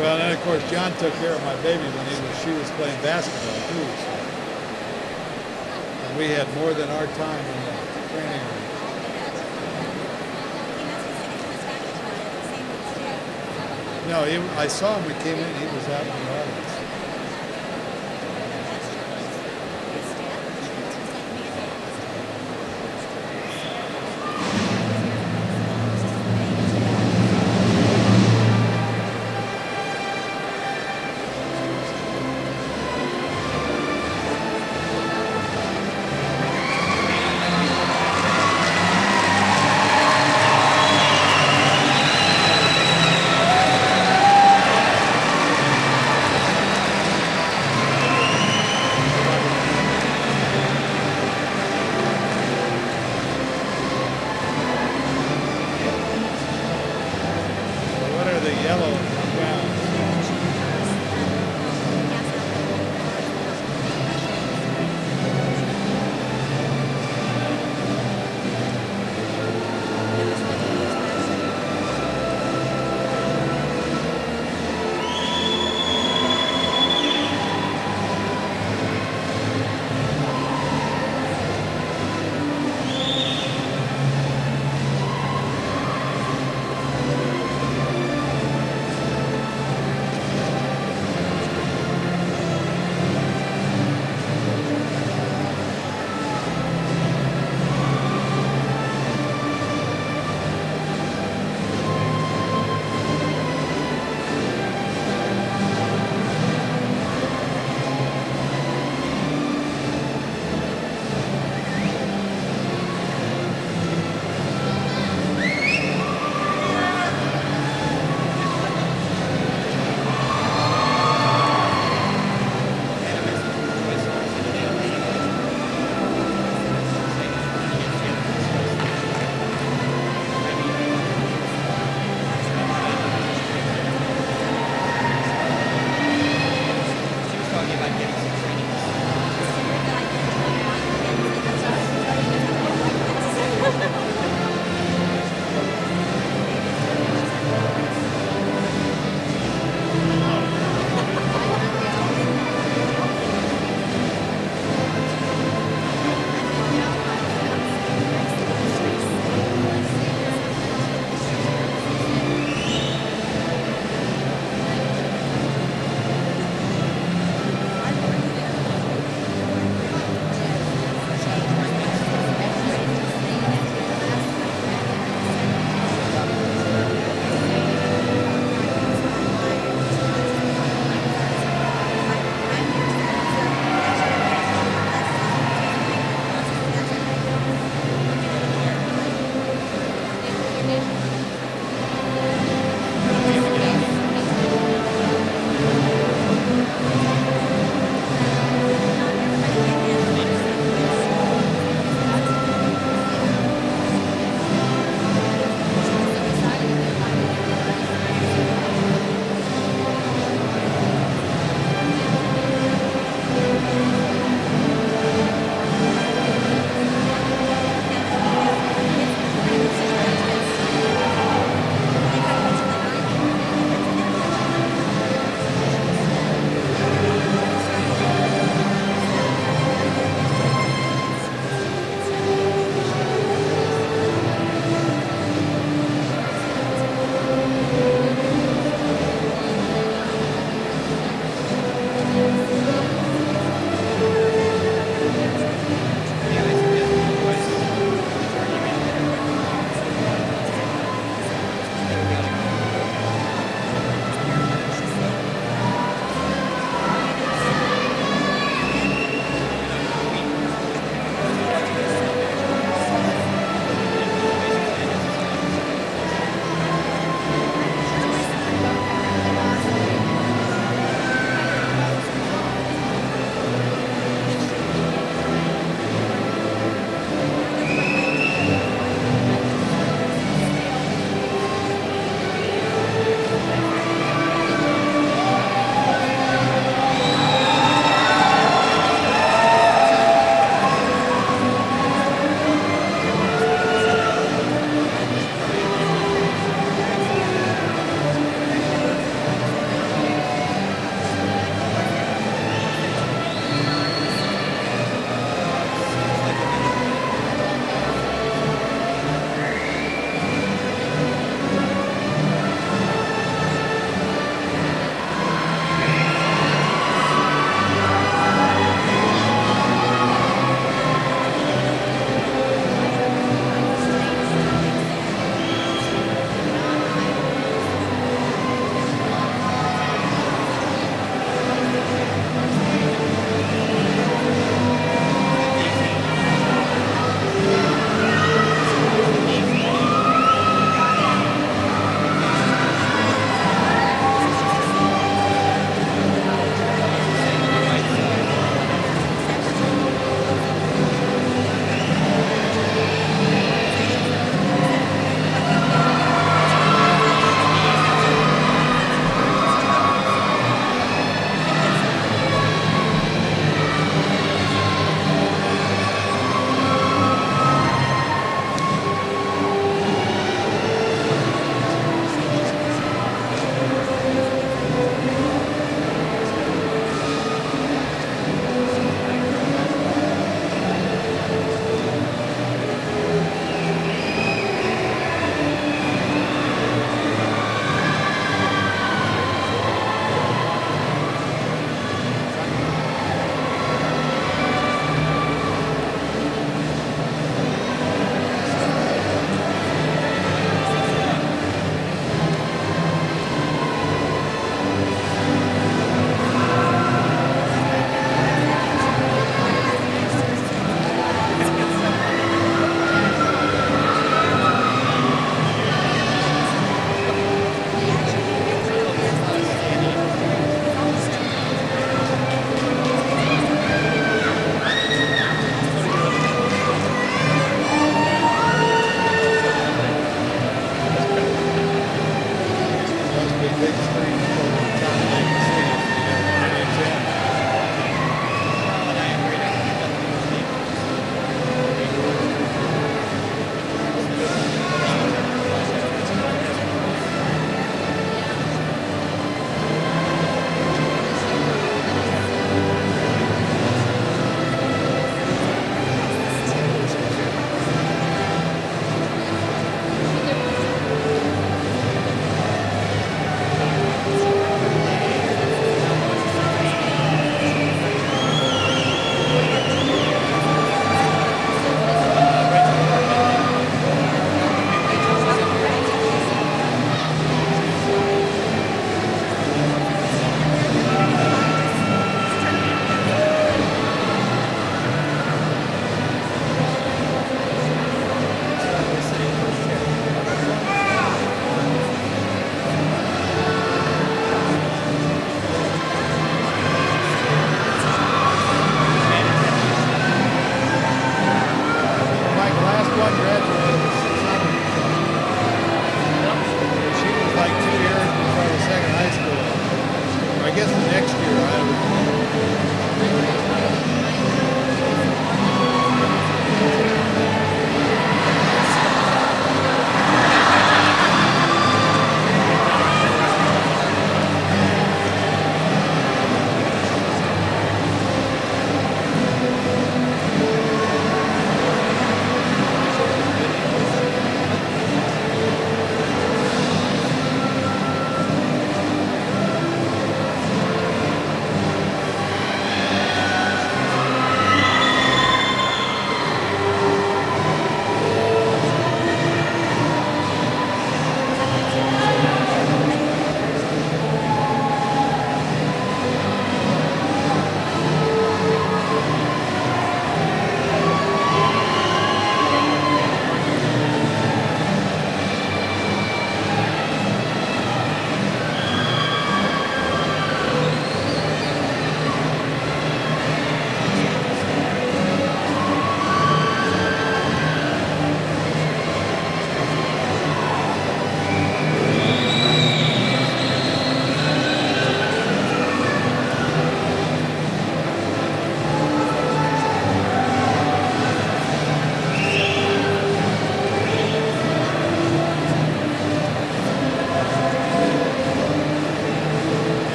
Well, and then of course John took care of my baby when she was playing basketball too. So. And we had more than our time in the training room. No, I saw him when he came in. He was out in the audience.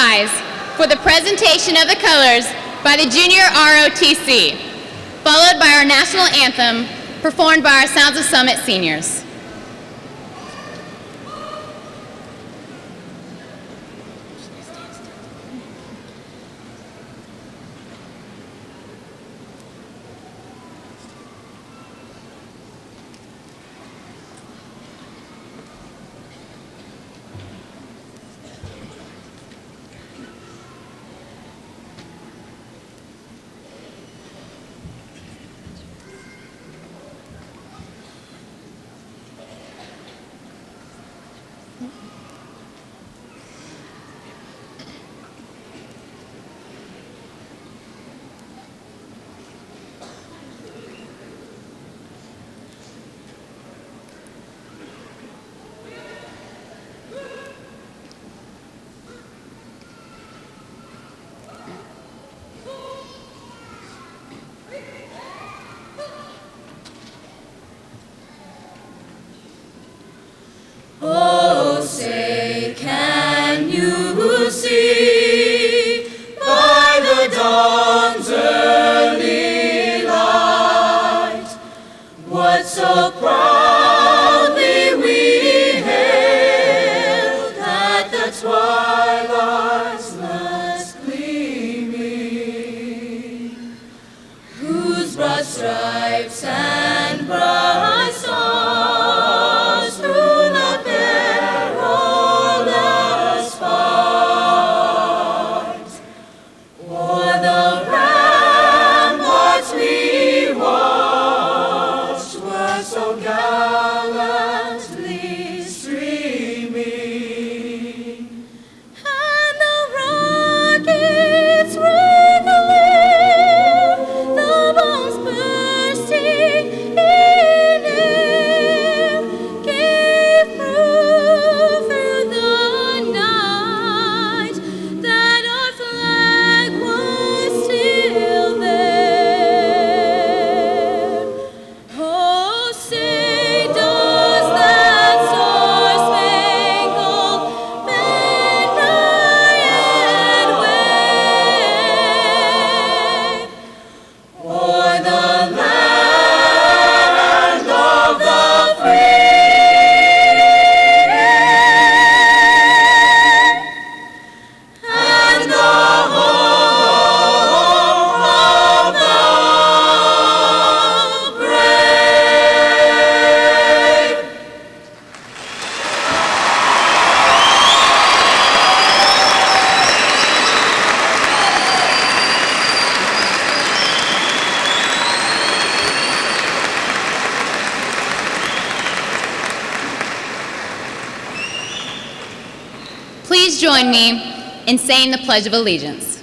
rise for the presentation of the colors by the Junior ROTC, followed by our national anthem performed by our Sounds of Summit seniors. Oh, say, can you see by the dawn's early light what so proudly we hailed at the twilight's last gleaming, whose broad stripes and bright stars through the perilous fight o'er the ramparts we watched were so gallantly streaming, and the rockets rattling, the bombs bursting in air, gave proof through the night that our flag was still there. Oh, say, does that star-spangled banner yet wave o'er the land of the free and the home of the brave? Please join me in saying the Pledge of Allegiance.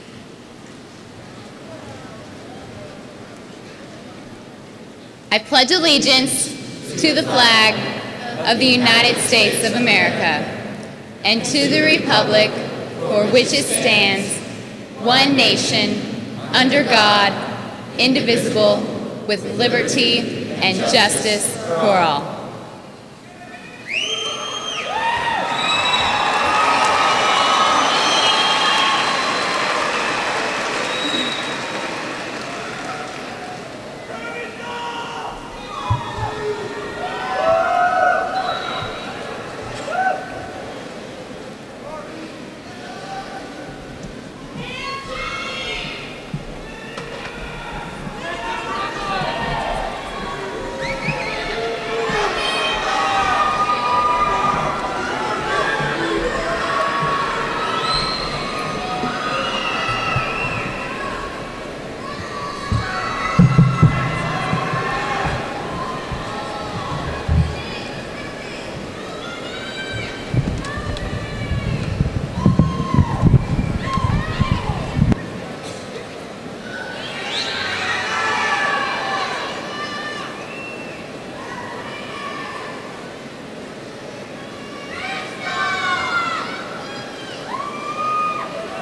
I pledge allegiance to the flag of the United States of America and to the republic for which it stands, one nation, under God, indivisible, with liberty and justice for all.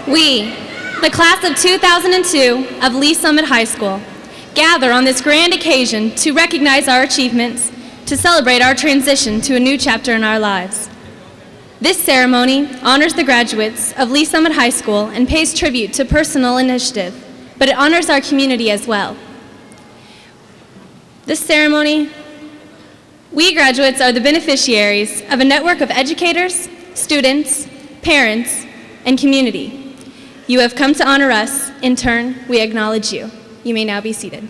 We, the class of 2002 of Lee Summit High School, gather on this grand occasion to recognize our achievements, to celebrate our transition to a new chapter in our lives. This ceremony honors the graduates of Lee Summit High School and pays tribute to personal initiative, but it honors our community as well. This ceremony, we graduates are the beneficiaries of a network of educators, students, parents, and community. You have come to honor us. In turn, we acknowledge you. You may now be seated.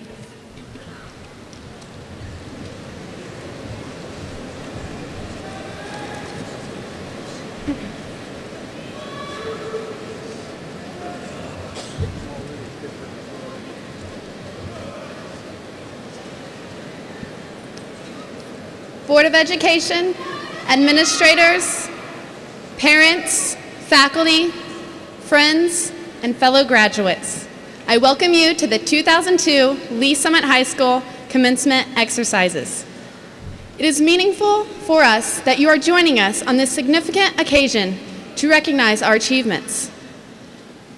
Board of Education, administrators, parents, faculty, friends, and fellow graduates, I welcome you to the 2002 Lee Summit High School commencement exercises. It is meaningful for us that you are joining us on this significant occasion to recognize our achievements.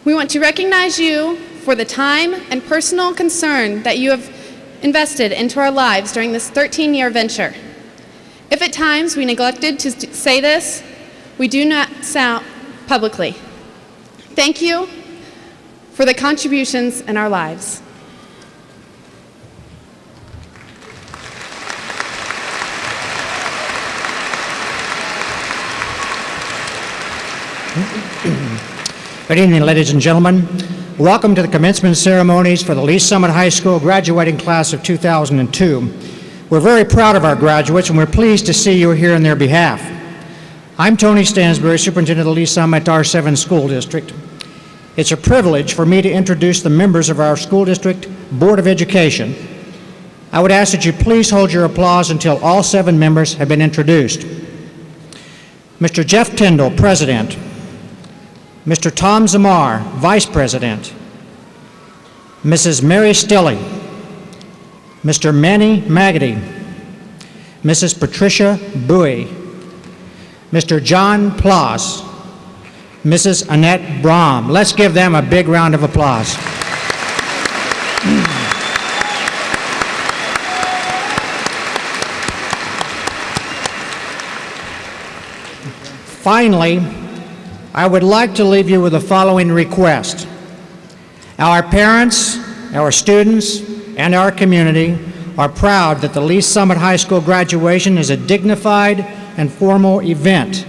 We want to recognize you for the time and personal concern that you have invested into our lives during this 13-year venture. If at times we neglected to say this, we do not sound publicly. Thank you for the contributions in our lives. Good evening, ladies and gentlemen. Welcome to the commencement ceremonies for the Lee Summit High School graduating class of 2002. We're very proud of our graduates, and we're pleased to see you here in their behalf. I'm Tony Stansbury, Superintendent of the Lee Summit R7 School District. It's a privilege for me to introduce the members of our school district Board of Education. I would ask that you please hold your applause until all 7 members have been introduced. Mr. Jeff Tyndall, President. Mr. Tom Zamar, Vice President. Mrs. Mary Stilley. Mr. Manny Maggedy, Mrs. Patricia Bowie, Mr. John Ploss, Mrs. Annette Brahm. Let's give them a big round of applause. Finally, I would like to leave you with the following request. Our parents, our students, and our community are proud that the Lee Summit High School graduation is a dignified and formal event.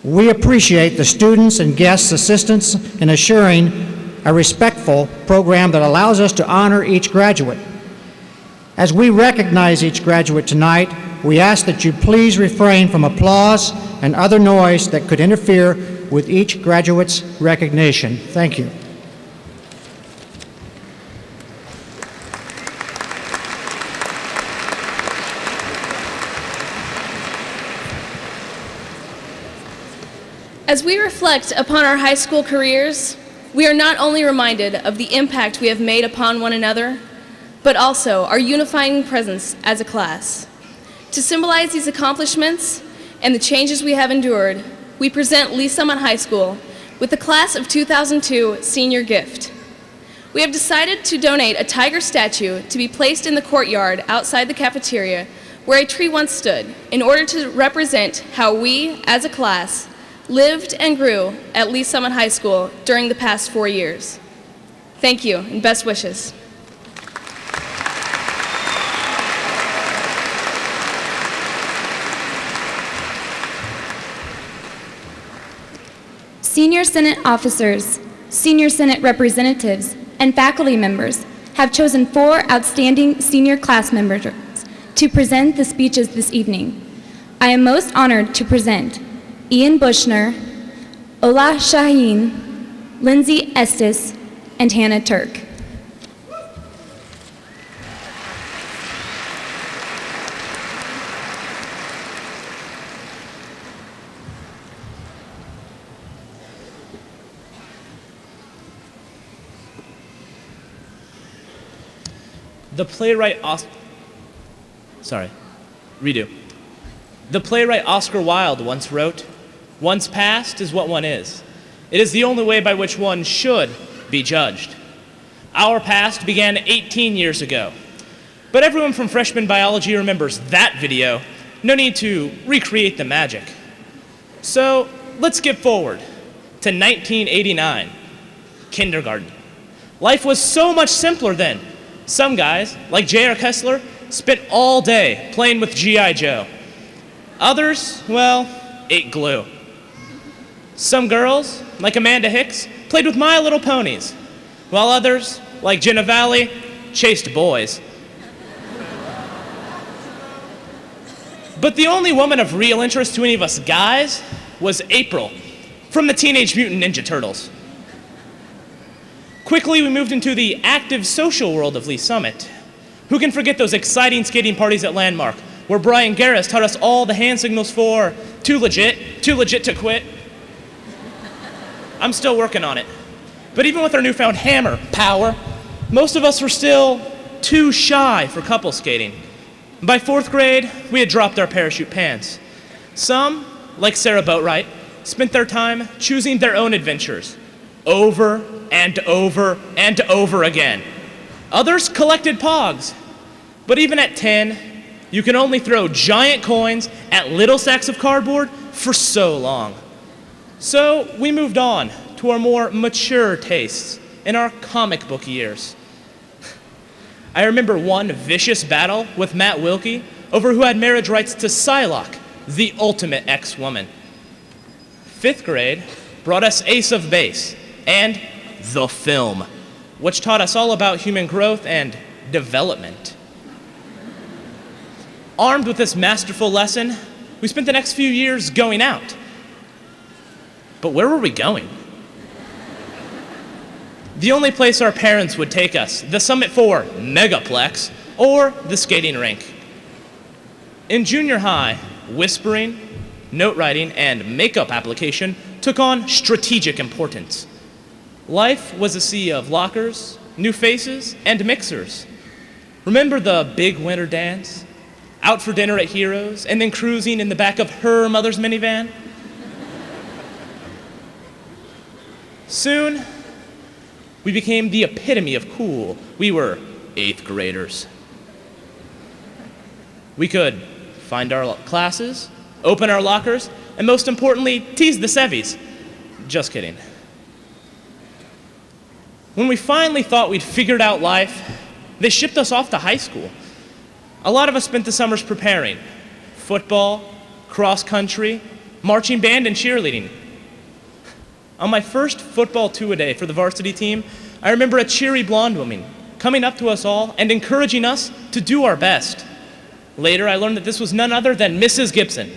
We appreciate the students' and guests' assistance in assuring a respectful program that allows us to honor each graduate. As we recognize each graduate tonight, we ask that you please refrain from applause and other noise that could interfere with each graduate's recognition. Thank you. As we reflect upon our high school careers, we are not only reminded of the impact we have made upon one another, but also our unifying presence as a class. To symbolize these accomplishments and the changes we have endured, we present Lee Summit High School with the Class of 2002 Senior Gift. We have decided to donate a tiger statue to be placed in the courtyard outside the cafeteria where a tree once stood in order to represent how we, as a class, lived and grew at Lee Summit High School during the past 4 years. Thank you and best wishes. Senior Senate officers, Senior Senate representatives, and faculty members have chosen 4 outstanding senior class members to present the speeches this evening. I am most honored to present Ian Bushner, Ola Shaheen, Lindsay Estes, and Hannah Turk. The playwright Oscar Wilde once wrote, "Once past is what one is. It is the only way by which one should be judged." Our past began 18 years ago, but everyone from freshman biology remembers that video No need to recreate the magic. So let's skip forward to 1989, kindergarten. Life was so much simpler then. Some guys, like J.R. Kessler, spent all day playing with G.I. Joe. Others, well, ate glue. Some girls, like Amanda Hicks, played with My Little Ponies, while others, like Jenna Valley, chased boys. But the only woman of real interest to any of us guys was April from the Teenage Mutant Ninja Turtles. Quickly, we moved into the active social world of Lee Summit. Who can forget those exciting skating parties at Landmark, where Brian Garris taught us all the hand signals for too legit to quit? I'm still working on it. But even with our newfound hammer power, most of us were still too shy for couple skating. By 4th grade, we had dropped our parachute pants. Some, like Sarah Boatwright, spent their time choosing their own adventures, over and over and over again. Others collected pogs. But even at 10, you can only throw giant coins at little sacks of cardboard for so long. So we moved on to our more mature tastes in our comic book years. I remember one vicious battle with Matt Wilkie over who had marriage rights to Psylocke, the ultimate ex-woman. 5th grade brought us Ace of Base and The Film, which taught us all about human growth and development. Armed with this masterful lesson, we spent the next few years going out. But where were we going? The only place our parents would take us, the Summit 4 Megaplex, or the skating rink. In junior high, whispering, note writing, and makeup application took on strategic importance. Life was a sea of lockers, new faces, and mixers. Remember the big winter dance? Out for dinner at Heroes, and then cruising in the back of her mother's minivan? Soon, we became the epitome of cool. We were 8th graders. We could find our classes, open our lockers, and most importantly, tease the Sevies. Just kidding. When we finally thought we'd figured out life, they shipped us off to high school. A lot of us spent the summers preparing. Football, cross country, marching band, and cheerleading. On my first football two-a-day for the varsity team, I remember a cheery blonde woman coming up to us all and encouraging us to do our best. Later, I learned that this was none other than Mrs. Gibson,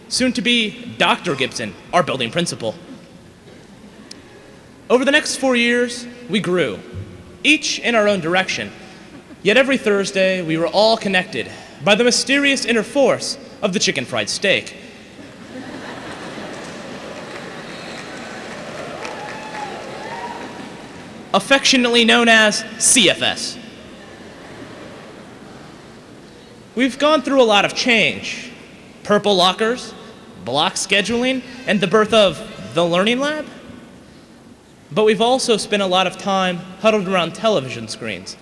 soon to be Dr. Gibson, our building principal. Over the next 4 years, we grew, each in our own direction. Yet every Thursday, we were all connected by the mysterious inner force of the chicken fried steak. Affectionately known as CFS. We've gone through a lot of change. Purple lockers, block scheduling, and the birth of the Learning Lab. But we've also spent a lot of time huddled around television screens,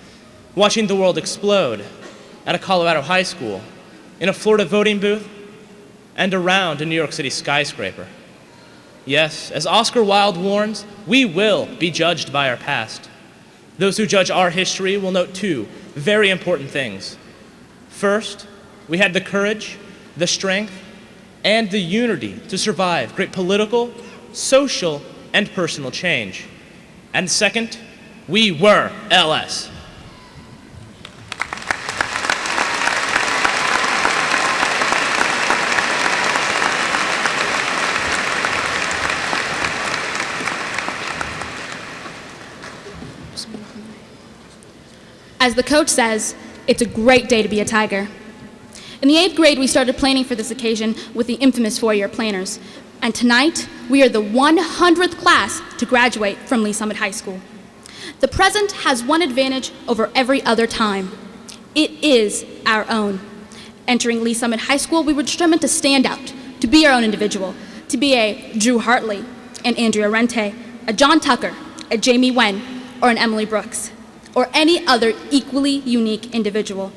watching the world explode at a Colorado high school, in a Florida voting booth, and around a New York City skyscraper. Yes, as Oscar Wilde warns, we will be judged by our past. Those who judge our history will note two very important things. First, we had the courage, the strength, and the unity to survive great political, social, and personal change. And second, we were LS. As the coach says, it's a great day to be a Tiger. In the 8th grade, we started planning for this occasion with the infamous four-year planners. And tonight, we are the 100th class to graduate from Lee Summit High School. The present has one advantage over every other time. It is our own. Entering Lee Summit High School, we were determined to stand out, to be our own individual, to be a Drew Hartley, an Andrea Rente, a John Tucker, a Jamie Wen, or an Emily Brooks, or any other equally unique individual.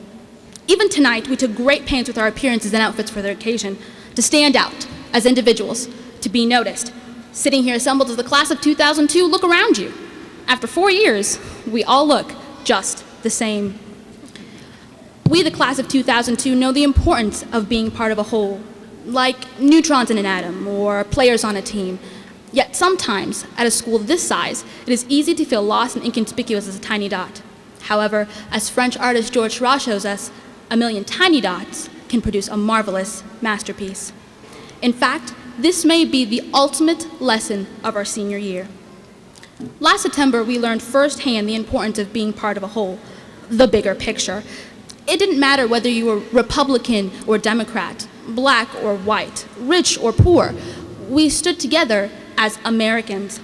Even tonight, we took great pains with our appearances and outfits for the occasion to stand out as individuals, to be noticed. Sitting here assembled as the class of 2002, look around you. After 4 years, we all look just the same. We, the class of 2002, know the importance of being part of a whole, like neutrons in an atom or players on a team. Yet sometimes, at a school this size, it is easy to feel lost and inconspicuous as a tiny dot. However, as French artist Georges Seurat shows us, a million tiny dots can produce a marvelous masterpiece. In fact, this may be the ultimate lesson of our senior year. Last September, we learned firsthand the importance of being part of a whole, the bigger picture. It didn't matter whether you were Republican or Democrat, black or white, rich or poor. We stood together as Americans.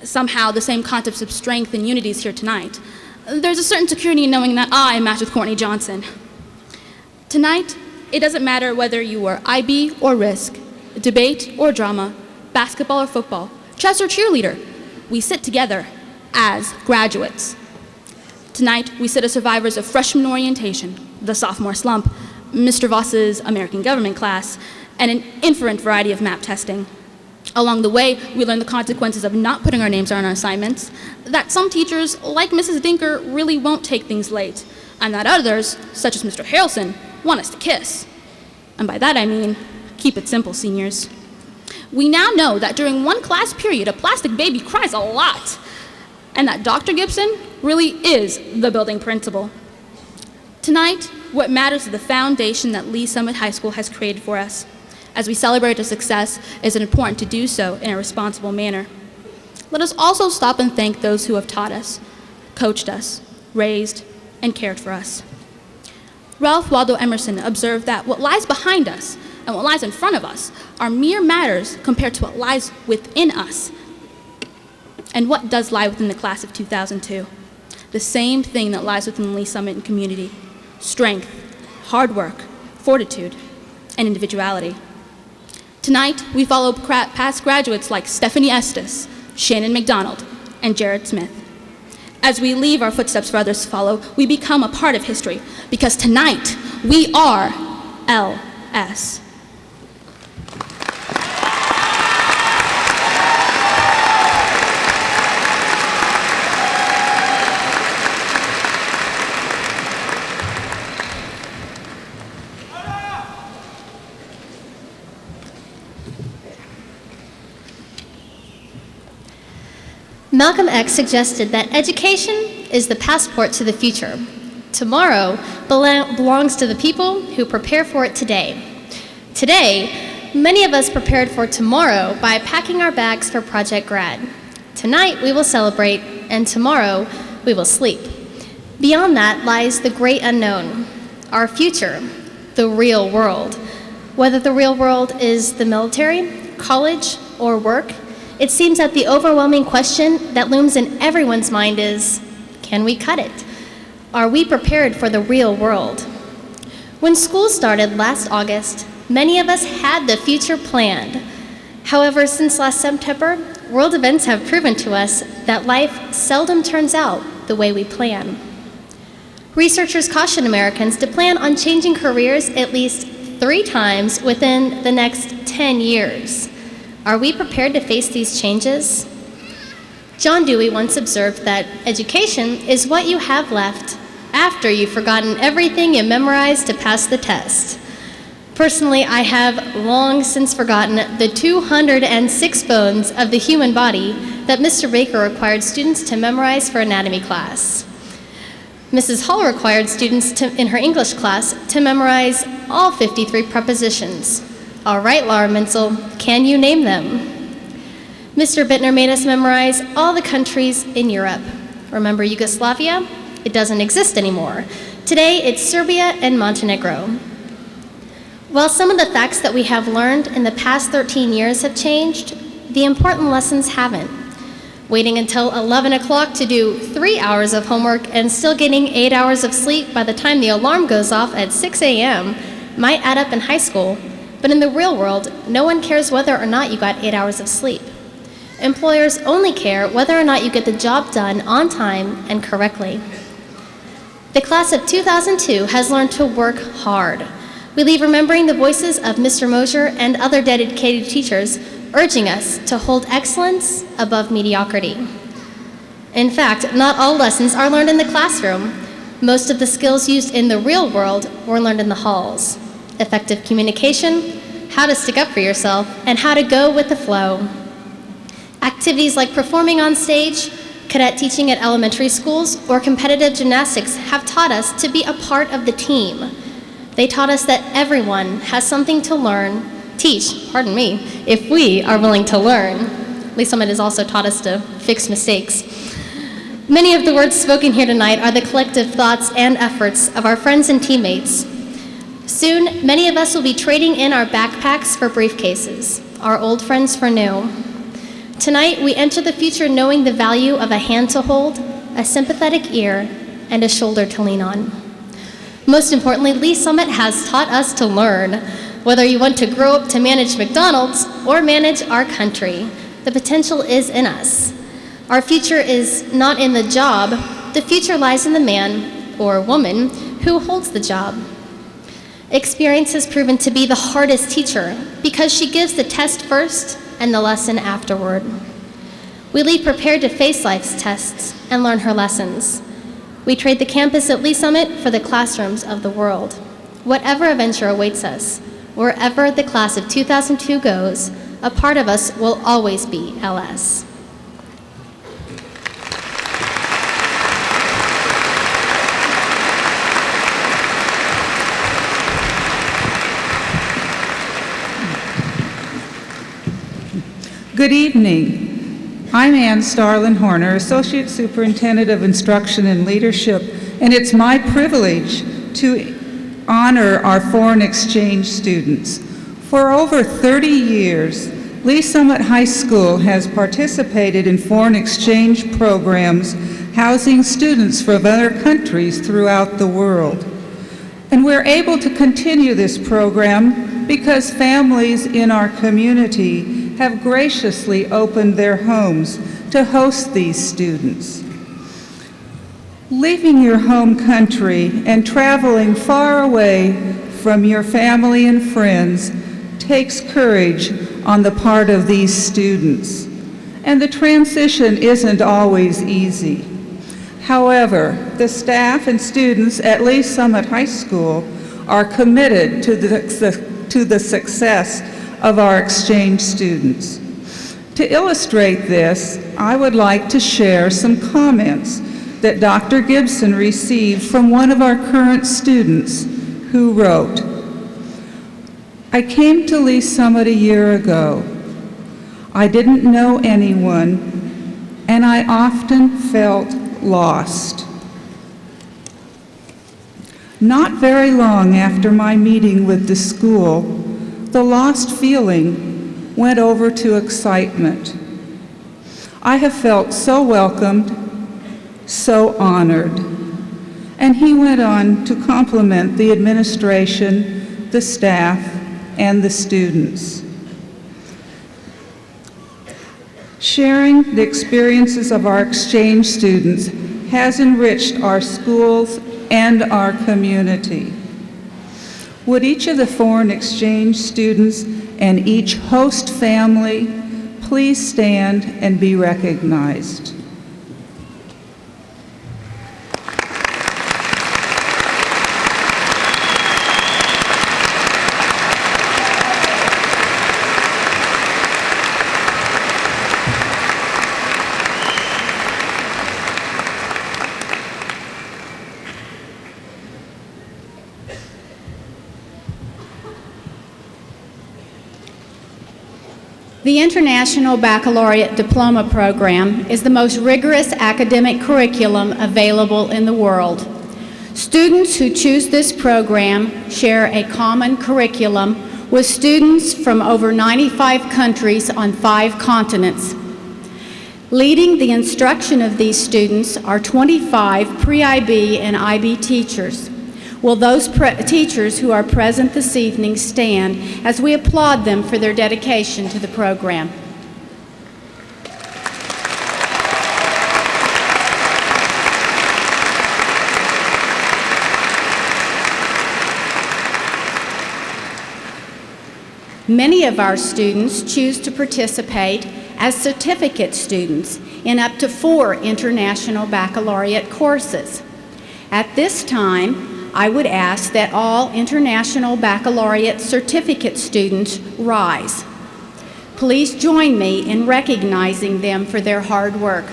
Somehow, the same concepts of strength and unity is here tonight. There's a certain security in knowing that I match with Courtney Johnson. Tonight, it doesn't matter whether you were IB or Risk, debate or drama, basketball or football, chess or cheerleader. We sit together as graduates. Tonight, we sit as survivors of freshman orientation, the sophomore slump, Mr. Voss's American government class, and an infinite variety of map testing. Along the way, we learn the consequences of not putting our names on our assignments, that some teachers, like Mrs. Dinker, really won't take things late, and that others, such as Mr. Harrelson, want us to kiss. And by that I mean, keep it simple, seniors. We now know that during one class period, a plastic baby cries a lot, and that Dr. Gibson really is the building principal. Tonight, what matters is the foundation that Lee Summit High School has created for us. As we celebrate our success, it is important to do so in a responsible manner. Let us also stop and thank those who have taught us, coached us, raised, and cared for us. Ralph Waldo Emerson observed that what lies behind us and what lies in front of us are mere matters compared to what lies within us. And what does lie within the class of 2002? The same thing that lies within the Lee Summit and community: strength, hard work, fortitude, and individuality. Tonight, we follow past graduates like Stephanie Estes, Shannon McDonald, and Jared Smith. As we leave our footsteps for others to follow, we become a part of history, because tonight, we are LS. Malcolm X suggested that education is the passport to the future. Tomorrow belongs to the people who prepare for it today. Today, many of us prepared for tomorrow by packing our bags for Project Grad. Tonight, we will celebrate, and tomorrow, we will sleep. Beyond that lies the great unknown, our future, the real world. Whether the real world is the military, college, or work, it seems that the overwhelming question that looms in everyone's mind is, can we cut it? Are we prepared for the real world? When school started last August, many of us had the future planned. However, since last September, world events have proven to us that life seldom turns out the way we plan. Researchers caution Americans to plan on changing careers at least 3 times within the next 10 years. Are we prepared to face these changes? John Dewey once observed that education is what you have left after you've forgotten everything you memorized to pass the test. Personally, I have long since forgotten the 206 bones of the human body that Mr. Baker required students to memorize for anatomy class. Mrs. Hall required students in her English class to memorize all 53 prepositions. All right, Laura Menzel, can you name them? Mr. Bittner made us memorize all the countries in Europe. Remember Yugoslavia? It doesn't exist anymore. Today, it's Serbia and Montenegro. While some of the facts that we have learned in the past 13 years have changed, the important lessons haven't. Waiting until 11 o'clock to do 3 hours of homework and still getting 8 hours of sleep by the time the alarm goes off at 6 a.m. might add up in high school. But in the real world, no one cares whether or not you got 8 hours of sleep. Employers only care whether or not you get the job done on time and correctly. The class of 2002 has learned to work hard. We leave remembering the voices of Mr. Mosier and other dedicated teachers urging us to hold excellence above mediocrity. In fact, not all lessons are learned in the classroom. Most of the skills used in the real world were learned in the halls. Effective communication, how to stick up for yourself, and how to go with the flow. Activities like performing on stage, cadet teaching at elementary schools, or competitive gymnastics have taught us to be a part of the team. They taught us that everyone has something to teach, if we are willing to learn. Lee Summit has also taught us to fix mistakes. Many of the words spoken here tonight are the collective thoughts and efforts of our friends and teammates. Soon, many of us will be trading in our backpacks for briefcases, our old friends for new. Tonight, we enter the future knowing the value of a hand to hold, a sympathetic ear, and a shoulder to lean on. Most importantly, Lee Summit has taught us to learn. Whether you want to grow up to manage McDonald's or manage our country, the potential is in us. Our future is not in the job. The future lies in the man or woman who holds the job. Experience has proven to be the hardest teacher because she gives the test first and the lesson afterward. We leave prepared to face life's tests and learn her lessons. We trade the campus at Lee Summit for the classrooms of the world. Whatever adventure awaits us, wherever the class of 2002 goes, a part of us will always be LS. Good evening. I'm Ann Starlin Horner, Associate Superintendent of Instruction and Leadership, and it's my privilege to honor our foreign exchange students. For over 30 years, Lee Summit High School has participated in foreign exchange programs housing students from other countries throughout the world. And we're able to continue this program because families in our community have graciously opened their homes to host these students. Leaving your home country and traveling far away from your family and friends takes courage on the part of these students, and the transition isn't always easy. However, the staff and students at Lee Summit High School are committed to the success of our exchange students. To illustrate this, I would like to share some comments that Dr. Gibson received from one of our current students who wrote, "I came to Lee Summit a year ago. I didn't know anyone, and I often felt lost. Not very long after my meeting with the school, the lost feeling went over to excitement. I have felt so welcomed, so honored." And he went on to compliment the administration, the staff, and the students. Sharing the experiences of our exchange students has enriched our schools and our community. Would each of the foreign exchange students and each host family please stand and be recognized? The International Baccalaureate Diploma Program is the most rigorous academic curriculum available in the world. Students who choose this program share a common curriculum with students from over 95 countries on 5 continents. Leading the instruction of these students are 25 pre-IB and IB teachers. Will those teachers who are present this evening stand as we applaud them for their dedication to the program? Many of our students choose to participate as certificate students in up to 4 international baccalaureate courses. At this time, I would ask that all international baccalaureate certificate students rise. Please join me in recognizing them for their hard work.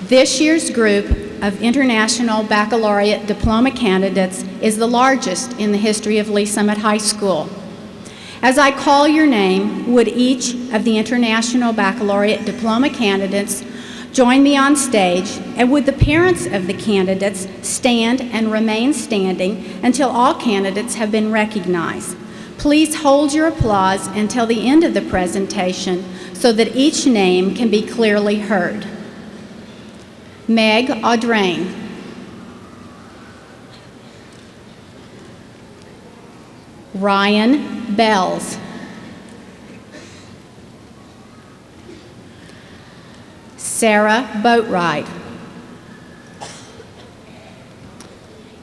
This year's group of International Baccalaureate Diploma candidates is the largest in the history of Lee Summit High School. As I call your name, would each of the International Baccalaureate Diploma candidates join me on stage, and would the parents of the candidates stand and remain standing until all candidates have been recognized. Please hold your applause until the end of the presentation so that each name can be clearly heard. Meg Audrain. Ryan Bells. Sarah Boatwright.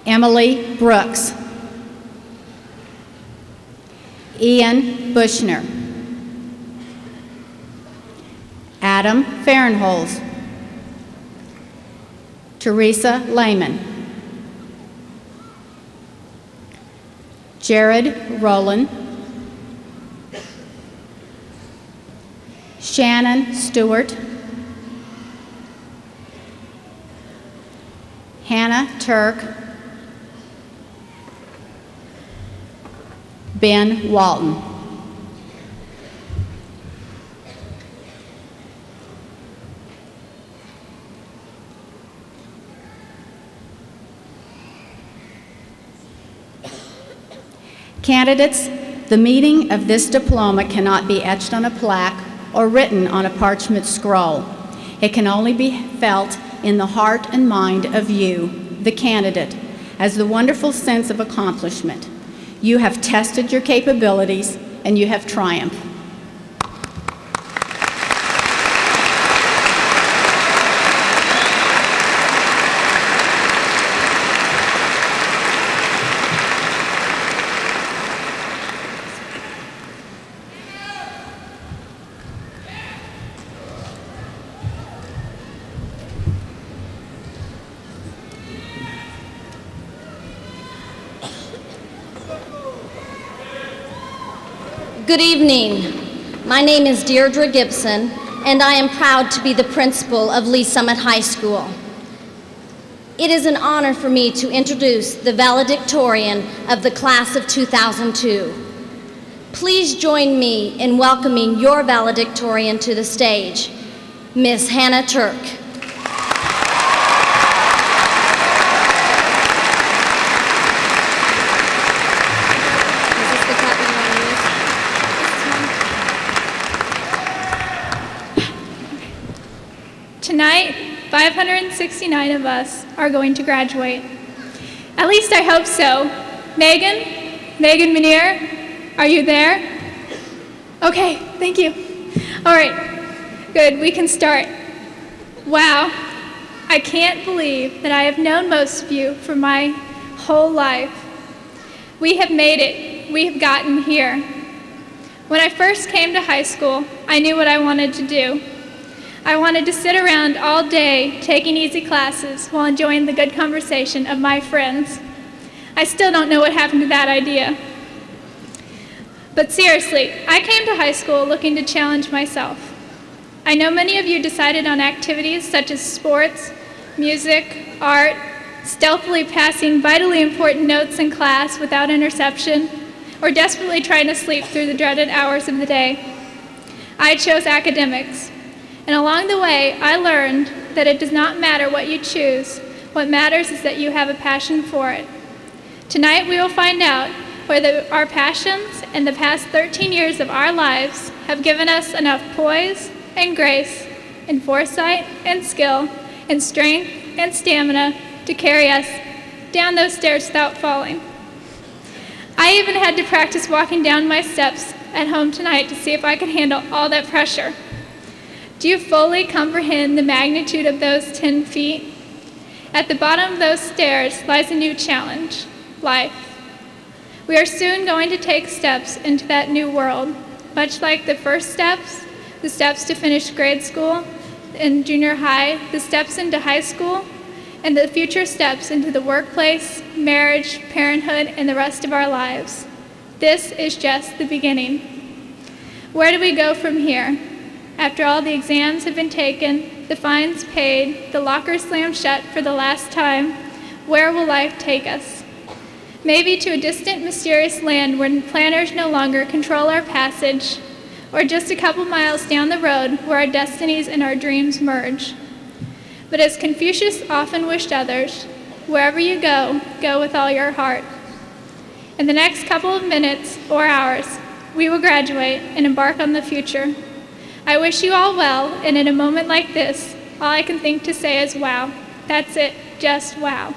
Emily Brooks. Ian Bushner. Adam Fahrenholz. Teresa Lehman. Jared Rowland. Shannon Stewart. Hannah Turk. Ben Walton. Candidates, the meaning of this diploma cannot be etched on a plaque or written on a parchment scroll. It can only be felt in the heart and mind of you, the candidate, as the wonderful sense of accomplishment. You have tested your capabilities and you have triumphed. Good evening. My name is Deirdre Gibson, and I am proud to be the principal of Lee Summit High School. It is an honor for me to introduce the valedictorian of the class of 2002. Please join me in welcoming your valedictorian to the stage, Miss Hannah Turk. Tonight, 569 of us are going to graduate. At least I hope so. Megan Menier, are you there? Okay, thank you. All right, good, we can start. Wow, I can't believe that I have known most of you for my whole life. We have made it. We have gotten here. When I first came to high school, I knew what I wanted to do. I wanted to sit around all day taking easy classes while enjoying the good conversation of my friends. I still don't know what happened to that idea. But seriously, I came to high school looking to challenge myself. I know many of you decided on activities such as sports, music, art, stealthily passing vitally important notes in class without interception, or desperately trying to sleep through the dreaded hours of the day. I chose academics. And along the way, I learned that it does not matter what you choose. What matters is that you have a passion for it. Tonight, we will find out whether our passions and the past 13 years of our lives have given us enough poise and grace and foresight and skill and strength and stamina to carry us down those stairs without falling. I even had to practice walking down my steps at home tonight to see if I could handle all that pressure. Do you fully comprehend the magnitude of those 10 feet? At the bottom of those stairs lies a new challenge, life. We are soon going to take steps into that new world, much like the first steps, the steps to finish grade school, in junior high, the steps into high school, and the future steps into the workplace, marriage, parenthood, and the rest of our lives. This is just the beginning. Where do we go from here? After all the exams have been taken, the fines paid, the locker slammed shut for the last time, where will life take us? Maybe to a distant, mysterious land where planners no longer control our passage, or just a couple miles down the road where our destinies and our dreams merge. But as Confucius often wished others, wherever you go, go with all your heart. In the next couple of minutes or hours, we will graduate and embark on the future. I wish you all well, and in a moment like this, all I can think to say is wow. That's it, just wow.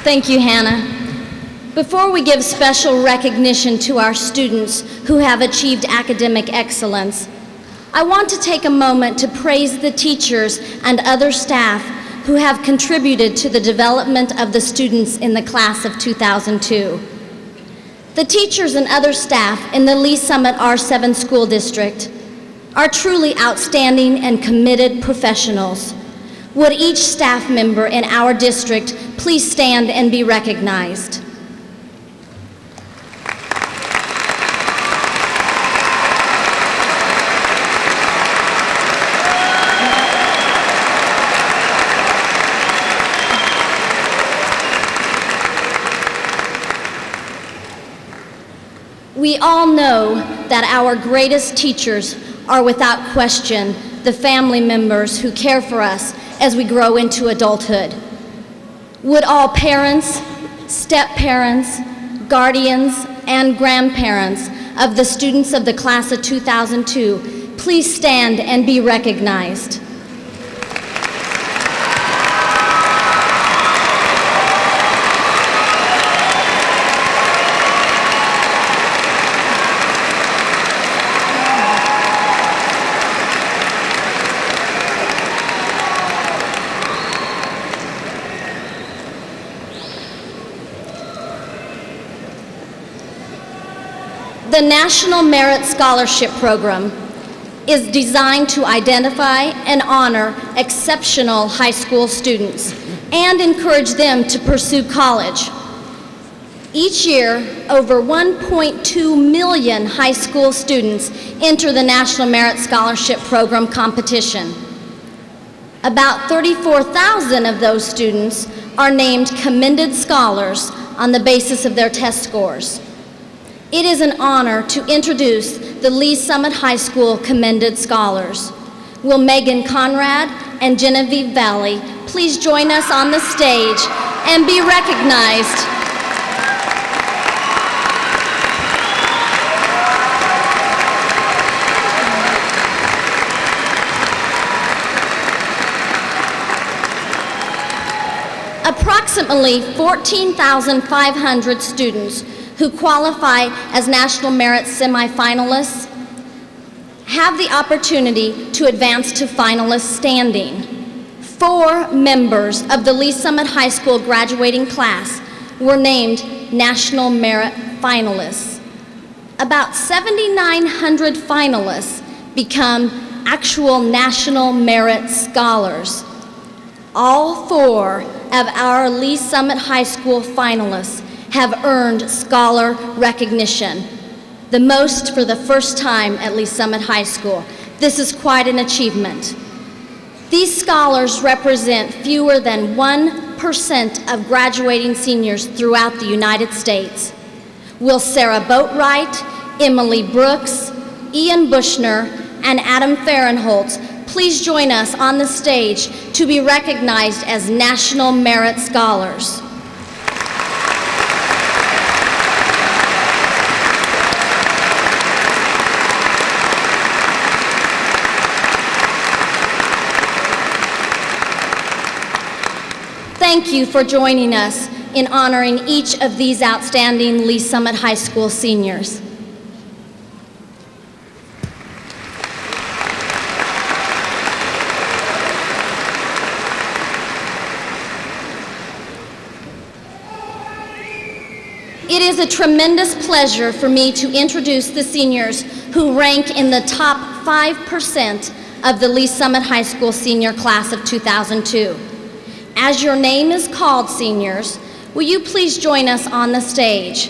Thank you, Hannah. Before we give special recognition to our students who have achieved academic excellence, I want to take a moment to praise the teachers and other staff who have contributed to the development of the students in the class of 2002. The teachers and other staff in the Lee Summit R7 School District are truly outstanding and committed professionals. Would each staff member in our district please stand and be recognized? We all know that our greatest teachers are without question the family members who care for us as we grow into adulthood. Would all parents, step-parents, guardians, and grandparents of the students of the class of 2002 please stand and be recognized? The National Merit Scholarship Program is designed to identify and honor exceptional high school students and encourage them to pursue college. Each year, over 1.2 million high school students enter the National Merit Scholarship Program competition. About 34,000 of those students are named commended scholars on the basis of their test scores. It is an honor to introduce the Lee Summit High School Commended Scholars. Will Megan Conrad and Genevieve Valley please join us on the stage and be recognized? Approximately 14,500 students who qualify as National Merit semifinalists have the opportunity to advance to finalist standing. 4 members of the Lee Summit High School graduating class were named National Merit finalists. About 7,900 finalists become actual National Merit scholars. All 4 of our Lee Summit High School finalists have earned scholar recognition, the most for the first time at Lee Summit High School. This is quite an achievement. These scholars represent fewer than 1% of graduating seniors throughout the United States. Will Sarah Boatwright, Emily Brooks, Ian Bushner, and Adam Fahrenholtz please join us on the stage to be recognized as National Merit Scholars. thank you for joining us in honoring each of these outstanding Lee Summit High School seniors. It is a tremendous pleasure for me to introduce the seniors who rank in the top 5% of the Lee Summit High School senior class of 2002. As your name is called, seniors, will you please join us on the stage?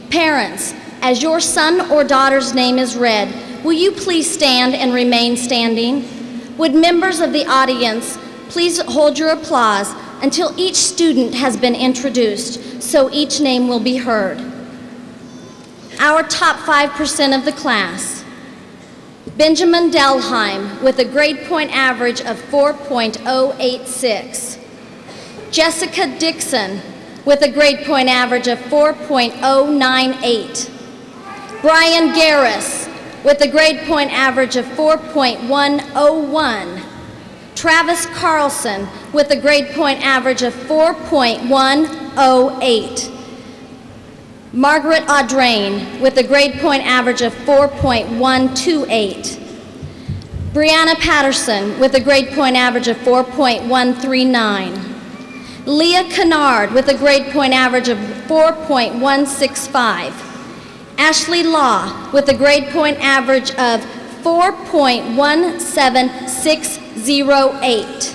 Parents, as your son or daughter's name is read, will you please stand and remain standing? Would members of the audience please hold your applause until each student has been introduced, so each name will be heard. Our top 5% of the class: Benjamin Delheim with a grade point average of 4.086. Jessica Dixon with a grade point average of 4.098. Brian Garris with a grade point average of 4.101. Travis Carlson with a grade point average of 4.108. Margaret Audrain with a grade point average of 4.128. Brianna Patterson with a grade point average of 4.139. Leah Kennard with a grade point average of 4.165. Ashley Law with a grade point average of 4.17608.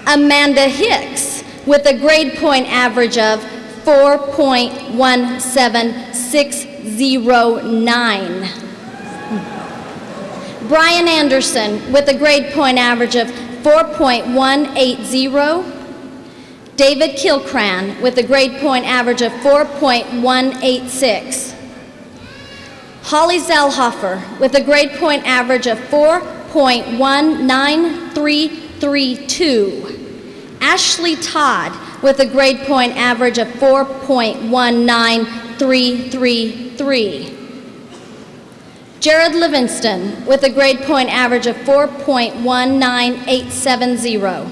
Amanda Hicks with a grade point average of 4.17609. Brian Anderson with a grade point average of 4.180. David Kilcran with a grade point average of 4.186. Holly Zellhofer with a grade point average of 4.19332. Ashley Todd with a grade point average of 4.19333. Jared Livingston with a grade point average of 4.19870.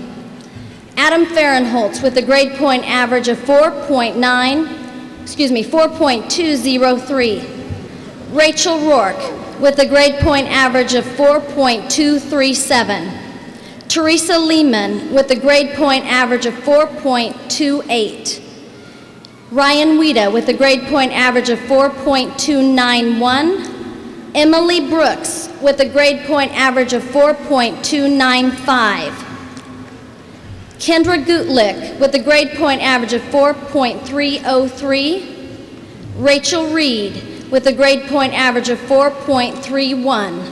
Adam Fahrenholtz with a grade point average of 4.203. Rachel Rourke with a grade point average of 4.237. Teresa Lehman with a grade point average of 4.28. Ryan Wida with a grade point average of 4.291. Emily Brooks with a grade point average of 4.295. Kendra Gutlick with a grade point average of 4.303. Rachel Reed with a grade point average of 4.31.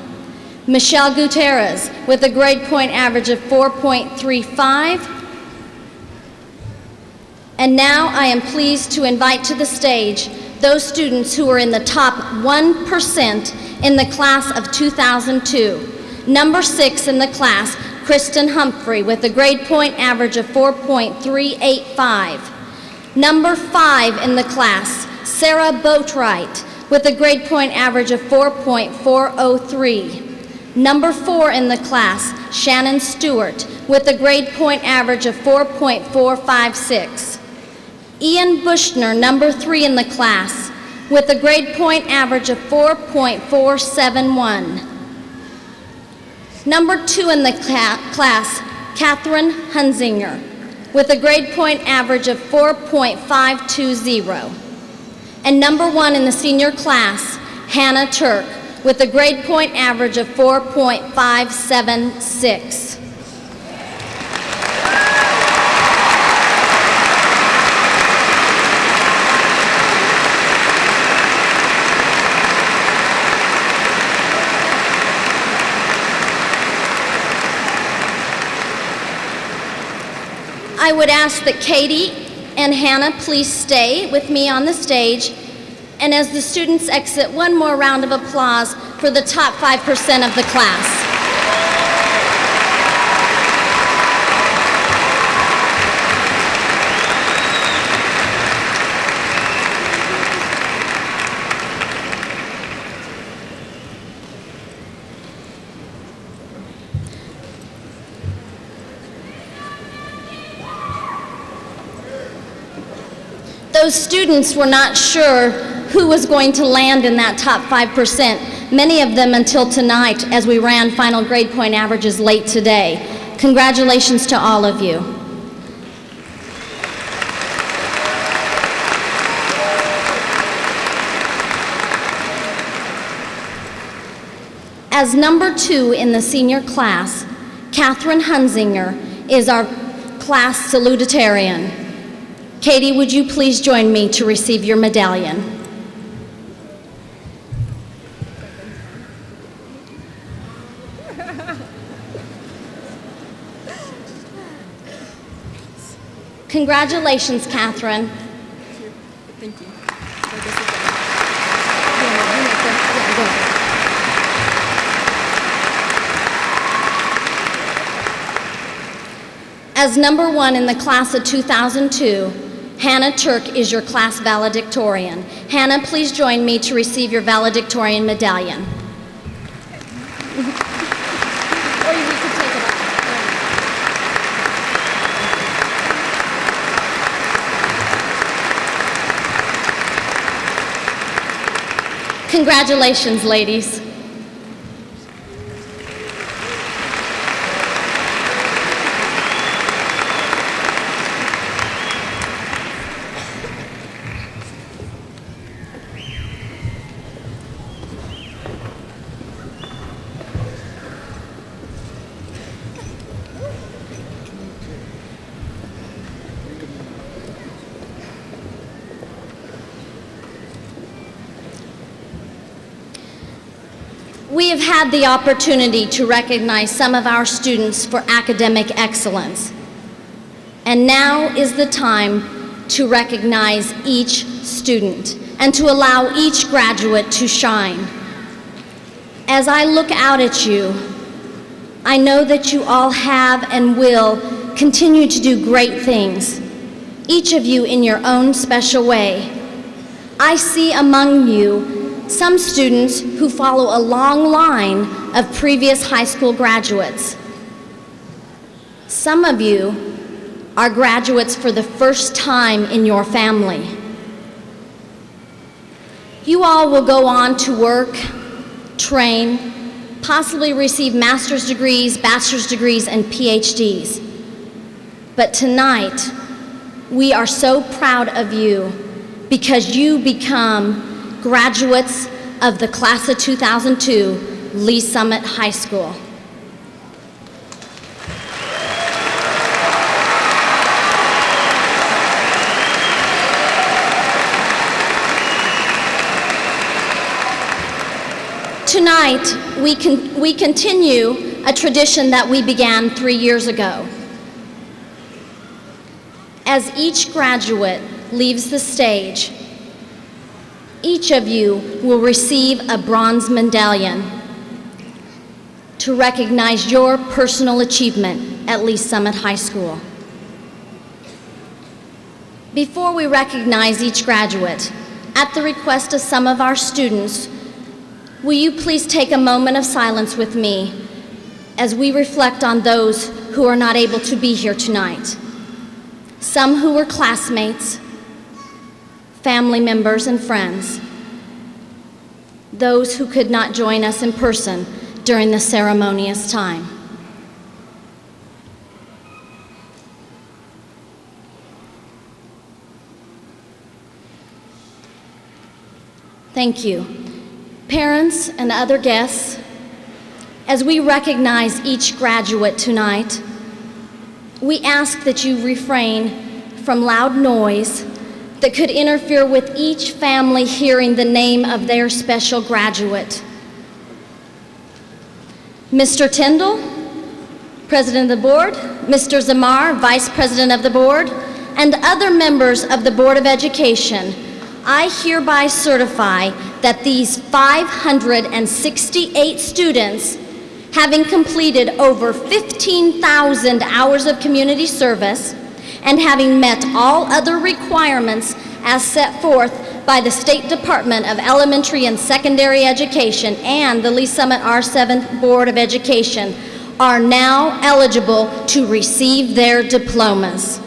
Michelle Gutierrez with a grade point average of 4.35. And now I am pleased to invite to the stage those students who are in the top 1% in the class of 2002. Number 6 in the class, Kristen Humphrey with a grade point average of 4.385. Number 5 in the class, Sarah Boatwright with a grade point average of 4.403. Number 4 in the class, Shannon Stewart with a grade point average of 4.456. Ian Bushner, number 3 in the class, with a grade point average of 4.471. Number 2 in the class, Catherine Hunzinger, with a grade point average of 4.520. And number 1 in the senior class, Hannah Turk, with a grade point average of 4.576. I would ask that Katie and Hannah please stay with me on the stage, and as the students exit, one more round of applause for the top 5% of the class. Those students were not sure who was going to land in that top 5%, many of them until tonight as we ran final grade point averages late today. Congratulations to all of you. As number 2 in the senior class, Catherine Hunzinger is our class salutatorian. Katie, would you please join me to receive your medallion? Congratulations, Catherine. Thank you. As number 1 in the class of 2002, Hannah Turk is your class valedictorian. Hannah, please join me to receive your valedictorian medallion. Or you could take it up. Congratulations, ladies. We have had the opportunity to recognize some of our students for academic excellence. And now is the time to recognize each student and to allow each graduate to shine. As I look out at you, I know that you all have and will continue to do great things, each of you in your own special way. I see among you some students who follow a long line of previous high school graduates. Some of you are graduates for the first time in your family. You all will go on to work, train, possibly receive master's degrees, bachelor's degrees, and PhDs. But tonight, we are so proud of you because you become graduates of the class of 2002, Lee Summit High School. Tonight, we continue a tradition that we began 3 years ago. As each graduate leaves the stage, each of you will receive a bronze medallion to recognize your personal achievement at Lee Summit High School. Before we recognize each graduate, at the request of some of our students, will you please take a moment of silence with me as we reflect on those who are not able to be here tonight. Some who were classmates, family members, and friends. Those who could not join us in person during the ceremonious time. Thank you. Parents and other guests, as we recognize each graduate tonight, we ask that you refrain from loud noise that could interfere with each family hearing the name of their special graduate. Mr. Tyndall, President of the Board, Mr. Zamar, Vice President of the Board, and other members of the Board of Education, I hereby certify that these 568 students, having completed over 15,000 hours of community service, and having met all other requirements as set forth by the State Department of Elementary and Secondary Education and the Lee Summit R7 Board of Education, are now eligible to receive their diplomas.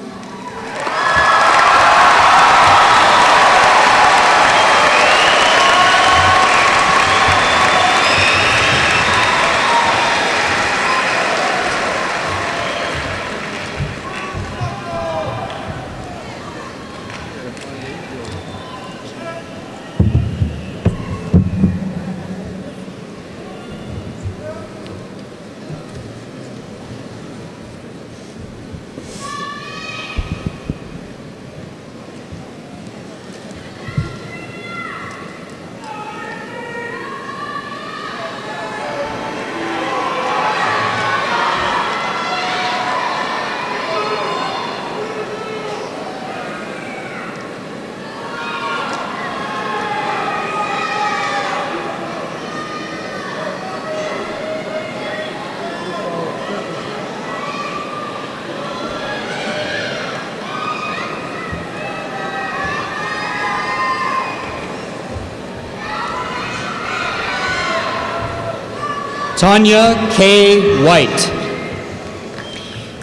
Tanya K. White.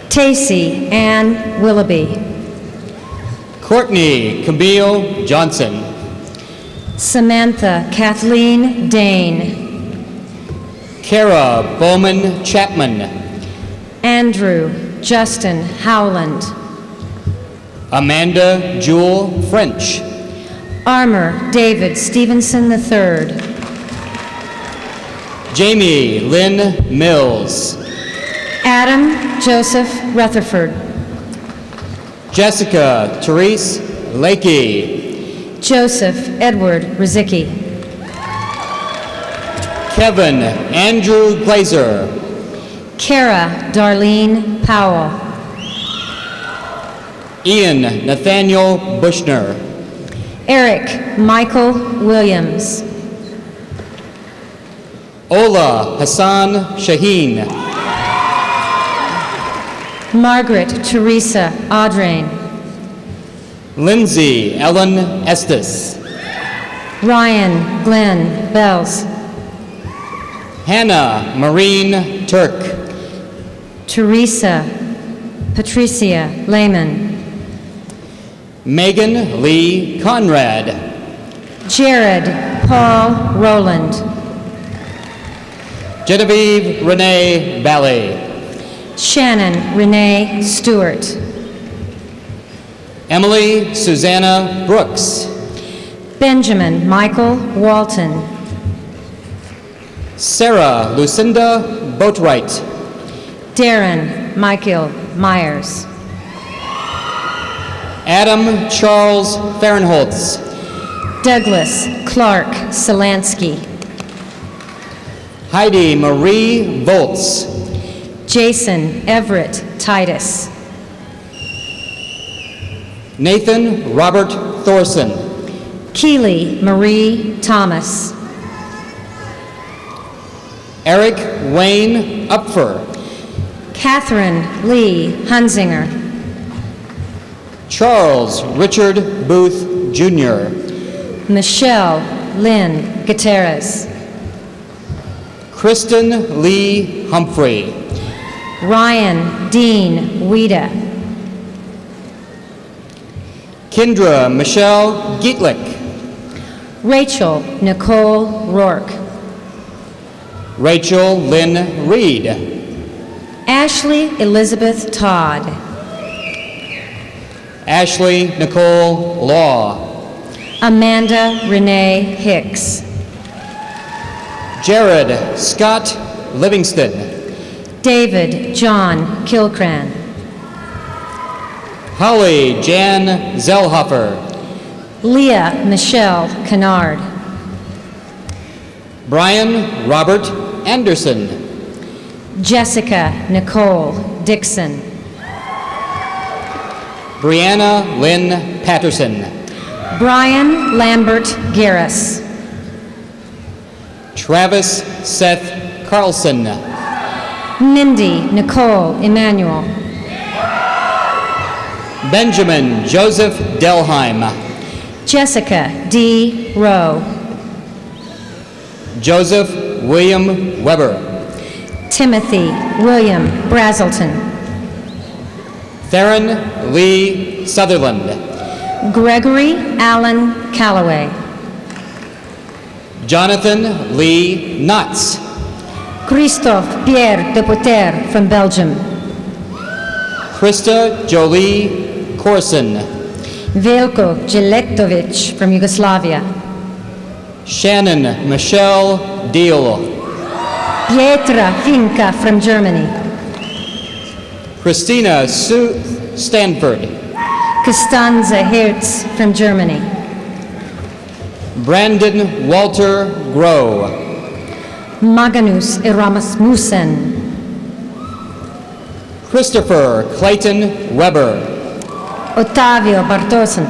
Tacey Ann Willoughby. Courtney Camille Johnson. Samantha Kathleen Dane. Kara Bowman Chapman. Andrew Justin Howland. Amanda Jewel French. Armour David Stevenson III. Jamie Lynn Mills. Adam Joseph Rutherford. Jessica Therese Lakey. Joseph Edward Rizicki. Kevin Andrew Glazer. Kara Darlene Powell. Ian Nathaniel Bushner. Eric Michael Williams. Ola Hassan Shaheen. Margaret Teresa Audrain. Lindsay Ellen Estes. Ryan Glenn Bells. Hannah Marine Turk. Teresa Patricia Lehman. Megan Lee Conrad. Jared Paul Rowland. Genevieve Renee Ballet. Shannon Renee Stewart. Emily Susanna Brooks. Benjamin Michael Walton. Sarah Lucinda Boatwright. Darren Michael Myers. Adam Charles Fahrenholtz. Douglas Clark Solansky. Heidi Marie Volz. Jason Everett Titus. Nathan Robert Thorson. Keely Marie Thomas. Eric Wayne Upfer. Catherine Lee Hunzinger. Charles Richard Booth Jr. Michelle Lynn Gutierrez. Kristen Lee Humphrey. Ryan Dean Weeda. Kendra Michelle Gietlich. Rachel Nicole Rourke. Rachel Lynn Reed. Ashley Elizabeth Todd. Ashley Nicole Law. Amanda Renee Hicks. Jared Scott Livingston. David John Kilcran. Holly Jan Zellhofer. Leah Michelle Kennard. Brian Robert Anderson. Jessica Nicole Dixon. Brianna Lynn Patterson. Brian Lambert Garris. Travis Seth Carlson. Mindy Nicole Emmanuel. Benjamin Joseph Delheim. Jessica D. Rowe. Joseph William Weber. Timothy William Brazelton. Theron Lee Sutherland. Gregory Allen Calloway. Jonathan Lee Knotts. Christophe Pierre de Potter from Belgium. Krista Jolie Corson. Veljko Jeletovic from Yugoslavia. Shannon Michelle Deal. Pietra Finca from Germany. Christina Sue Stanford. Costanza Hertz from Germany. Brandon Walter Groh. Magnus Erasmussen. Christopher Clayton Weber. Ottavio Bartosen.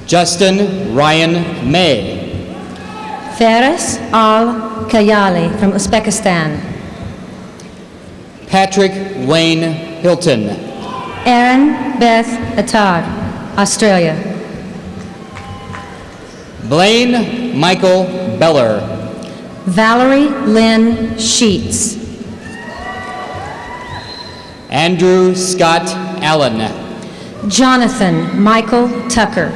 Justin Ryan May. Faris Al Kayali from Uzbekistan. Patrick Wayne Hilton. Erin Beth Attar, Australia. Blaine Michael Beller. Valerie Lynn Sheets. Andrew Scott Allen. Jonathan Michael Tucker.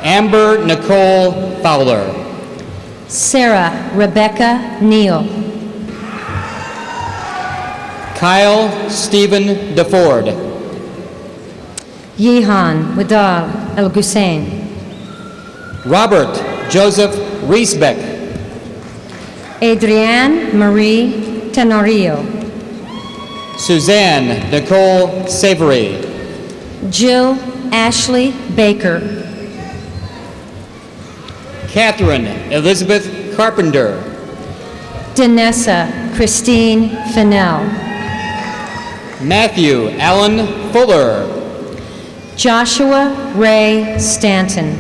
Amber Nicole Fowler. Sarah Rebecca Neal. Kyle Stephen DeFord. Yehan Widal El Gussein. Robert Joseph Riesbeck. Adrienne Marie Tenorio. Suzanne Nicole Savory. Jill Ashley Baker. Catherine Elizabeth Carpenter. Danessa Christine Fennell. Matthew Allen Fuller. Joshua Ray Stanton.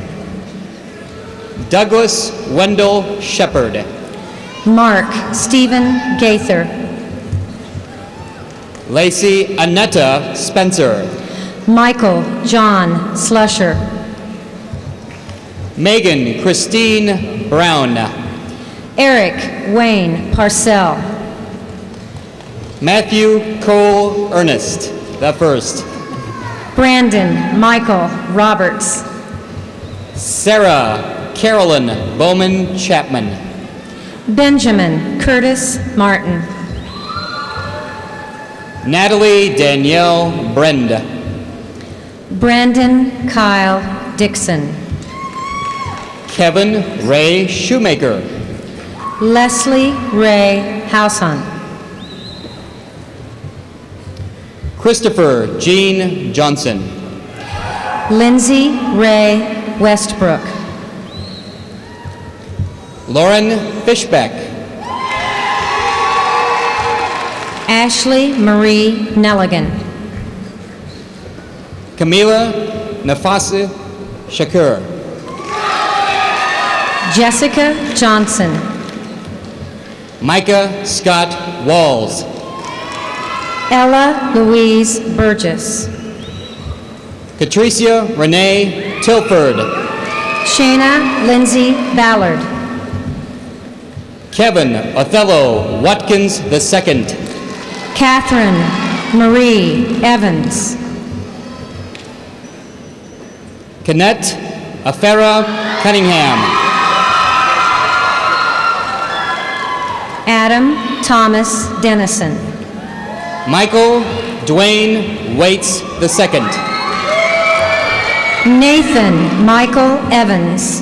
Douglas Wendell Shepard. Mark Stephen Gaither. Lacey Annetta Spencer. Michael John Slusher. Megan Christine Brown. Eric Wayne Parcell. Matthew Cole Ernest, the first. Brandon Michael Roberts. Sarah Carolyn Bowman Chapman. Benjamin Curtis Martin. Natalie Danielle Brenda. Brandon Kyle Dixon. Kevin Ray Shoemaker. Leslie Ray Househunt. Christopher Jean Johnson. Lindsay Ray Westbrook. Lauren Fishbeck. Ashley Marie Nelligan. Camila Nafasi Shakur. Jessica Johnson. Micah Scott Walls. Ella Louise Burgess. Catricia Renee Tilford. Shayna Lindsay Ballard. Kevin Othello Watkins II. Catherine Marie Evans. Kenneth Afera Cunningham. Adam Thomas Dennison. Michael Dwayne Waits II. Nathan Michael Evans.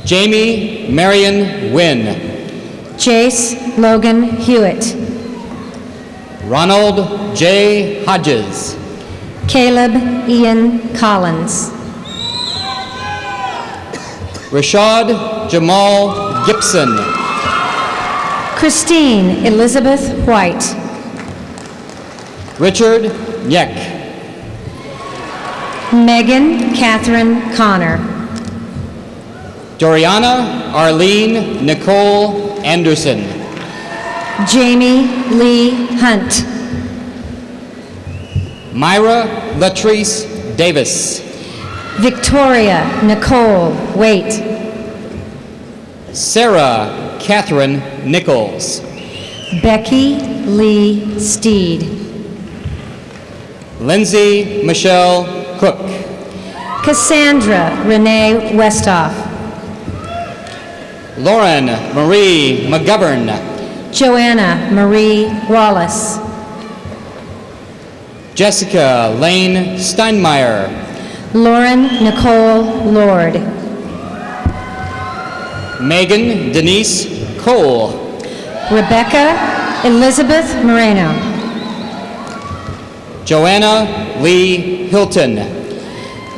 Jamie Marion Wynn. Jace Logan Hewitt. Ronald J. Hodges. Caleb Ian Collins. Rashad Jamal Gibson. Christine Elizabeth White. Richard Yeck. Megan Catherine Connor. Doriana Arlene Nicole Anderson. Jamie Lee Hunt. Myra Latrice Davis. Victoria Nicole Waite. Sarah Catherine Nichols. Becky Lee Steed. Lindsay Michelle Cook. Cassandra Renee Westhoff. Lauren Marie McGovern. Joanna Marie Wallace. Jessica Lane Steinmeier. Lauren Nicole Lord. Megan Denise Cole. Rebecca Elizabeth Moreno. Joanna Lee Hilton.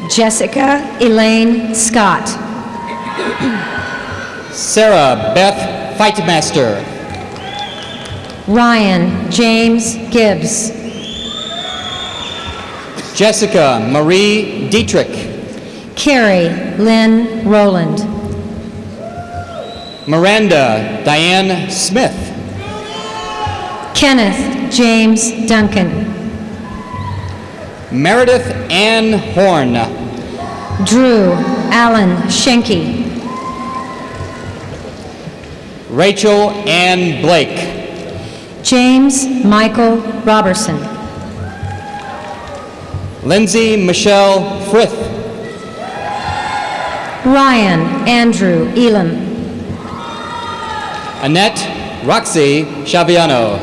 Jessica Elaine Scott. Sarah Beth Fightmaster. Ryan James Gibbs. Jessica Marie Dietrich. Carrie Lynn Rowland. Miranda Diane Smith. Kenneth James Duncan. Meredith Ann Horn. Drew Allen Schenke. Rachel Ann Blake. James Michael Robertson. Lindsay Michelle Frith. Ryan Andrew Elam. Annette Roxy Chaviano.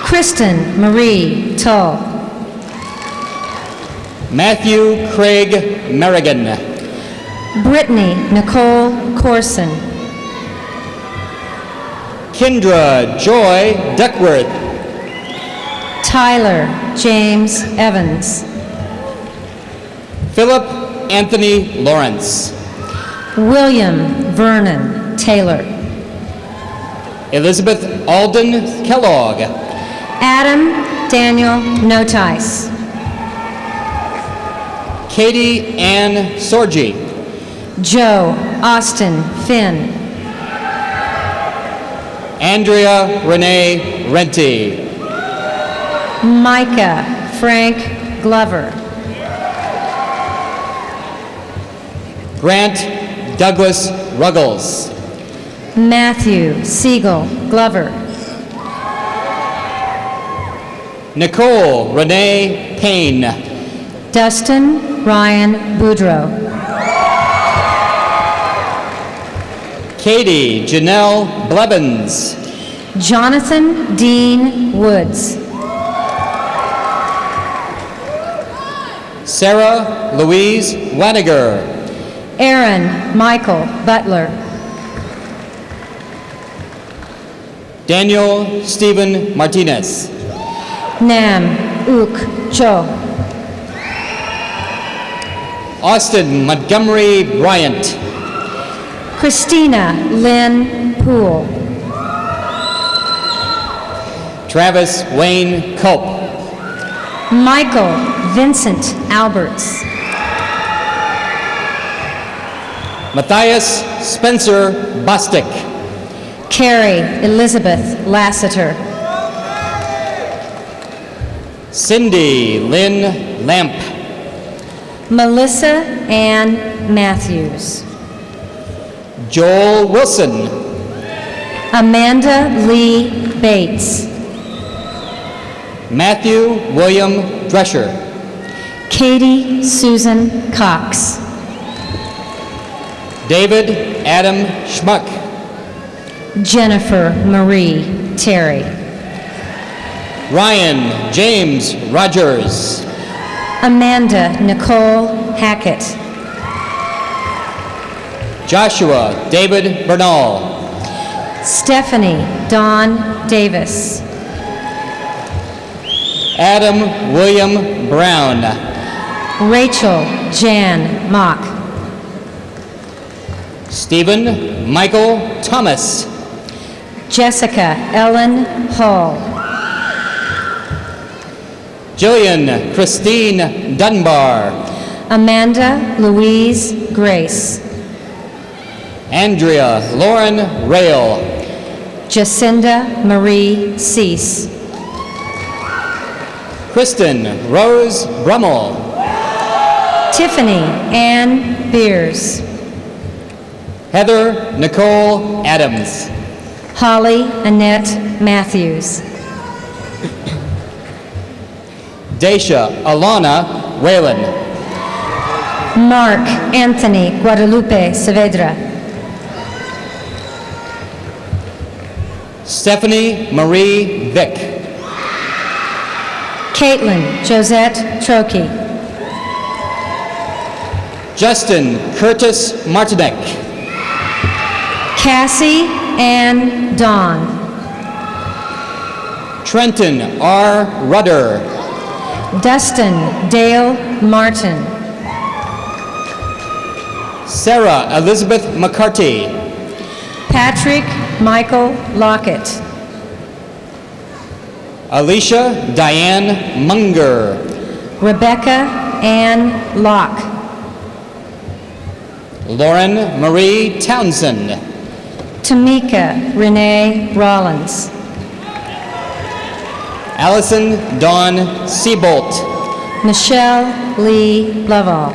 Kristen Marie Tull. Matthew Craig Merrigan. Brittany Nicole Corson. Kendra Joy Duckworth. Tyler James Evans. Philip Anthony Lawrence. William Vernon Taylor. Elizabeth Alden Kellogg. Adam Daniel Notice. Katie Ann Sorgi. Joe Austin Finn. Andrea Renee Renty. Micah Frank Glover. Grant Douglas Ruggles. Matthew Siegel Glover. Nicole Renee Payne. Dustin Ryan Boudreau. Katie Janelle Blevins. Jonathan Dean Woods. Sarah Louise Waniger. Aaron Michael Butler. Daniel Stephen Martinez. Nam Uk Cho. Austin Montgomery Bryant. Christina Lynn Poole. Travis Wayne Culp. Michael Vincent Alberts. Matthias Spencer Bostic. Carrie Elizabeth Lassiter. Cindy Lynn Lamp. Melissa Ann Matthews. Joel Wilson. Amanda Lee Bates. Matthew William Drescher. Katie Susan Cox. David Adam Schmuck. Jennifer Marie Terry. Ryan James Rogers. Amanda Nicole Hackett. Joshua David Bernal. Stephanie Dawn Davis. Adam William Brown. Rachel Jan Mock. Stephen Michael Thomas. Jessica Ellen Hall. Jillian Christine Dunbar. Amanda Louise Grace. Andrea Lauren Rail. Jacinda Marie Cease. Kristen Rose Brummel. Tiffany Ann Beers. Heather Nicole Adams. Holly Annette Matthews. Daisha Alana Whalen. Mark Anthony Guadalupe Saavedra. Stephanie Marie Vick. Caitlin Josette Trokey. Justin Curtis Martinek. Cassie Ann Dawn. Trenton R. Rudder. Dustin Dale Martin. Sarah Elizabeth McCarty. Patrick Michael Lockett. Alicia Diane Munger. Rebecca Ann Locke. Lauren Marie Townsend. Tamika Renee Rollins. Allison Dawn Seabolt. Michelle Lee Lovell.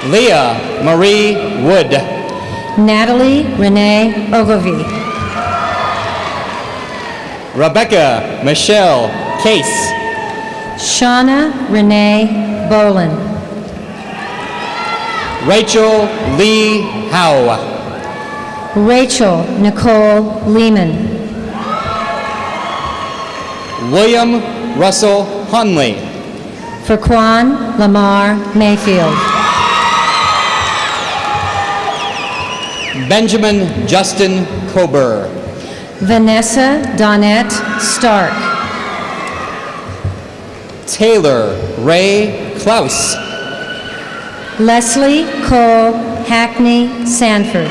Leah Marie Wood. Natalie Renee Ogilvie. Rebecca Michelle Case. Shauna Renee Bolin. Rachel Lee Howe. Rachel Nicole Lehman. William Russell Hunley. Fraquan Lamar Mayfield. Benjamin Justin Kober. Vanessa Donette Stark. Taylor Ray Klaus. Leslie Cole Hackney Sanford.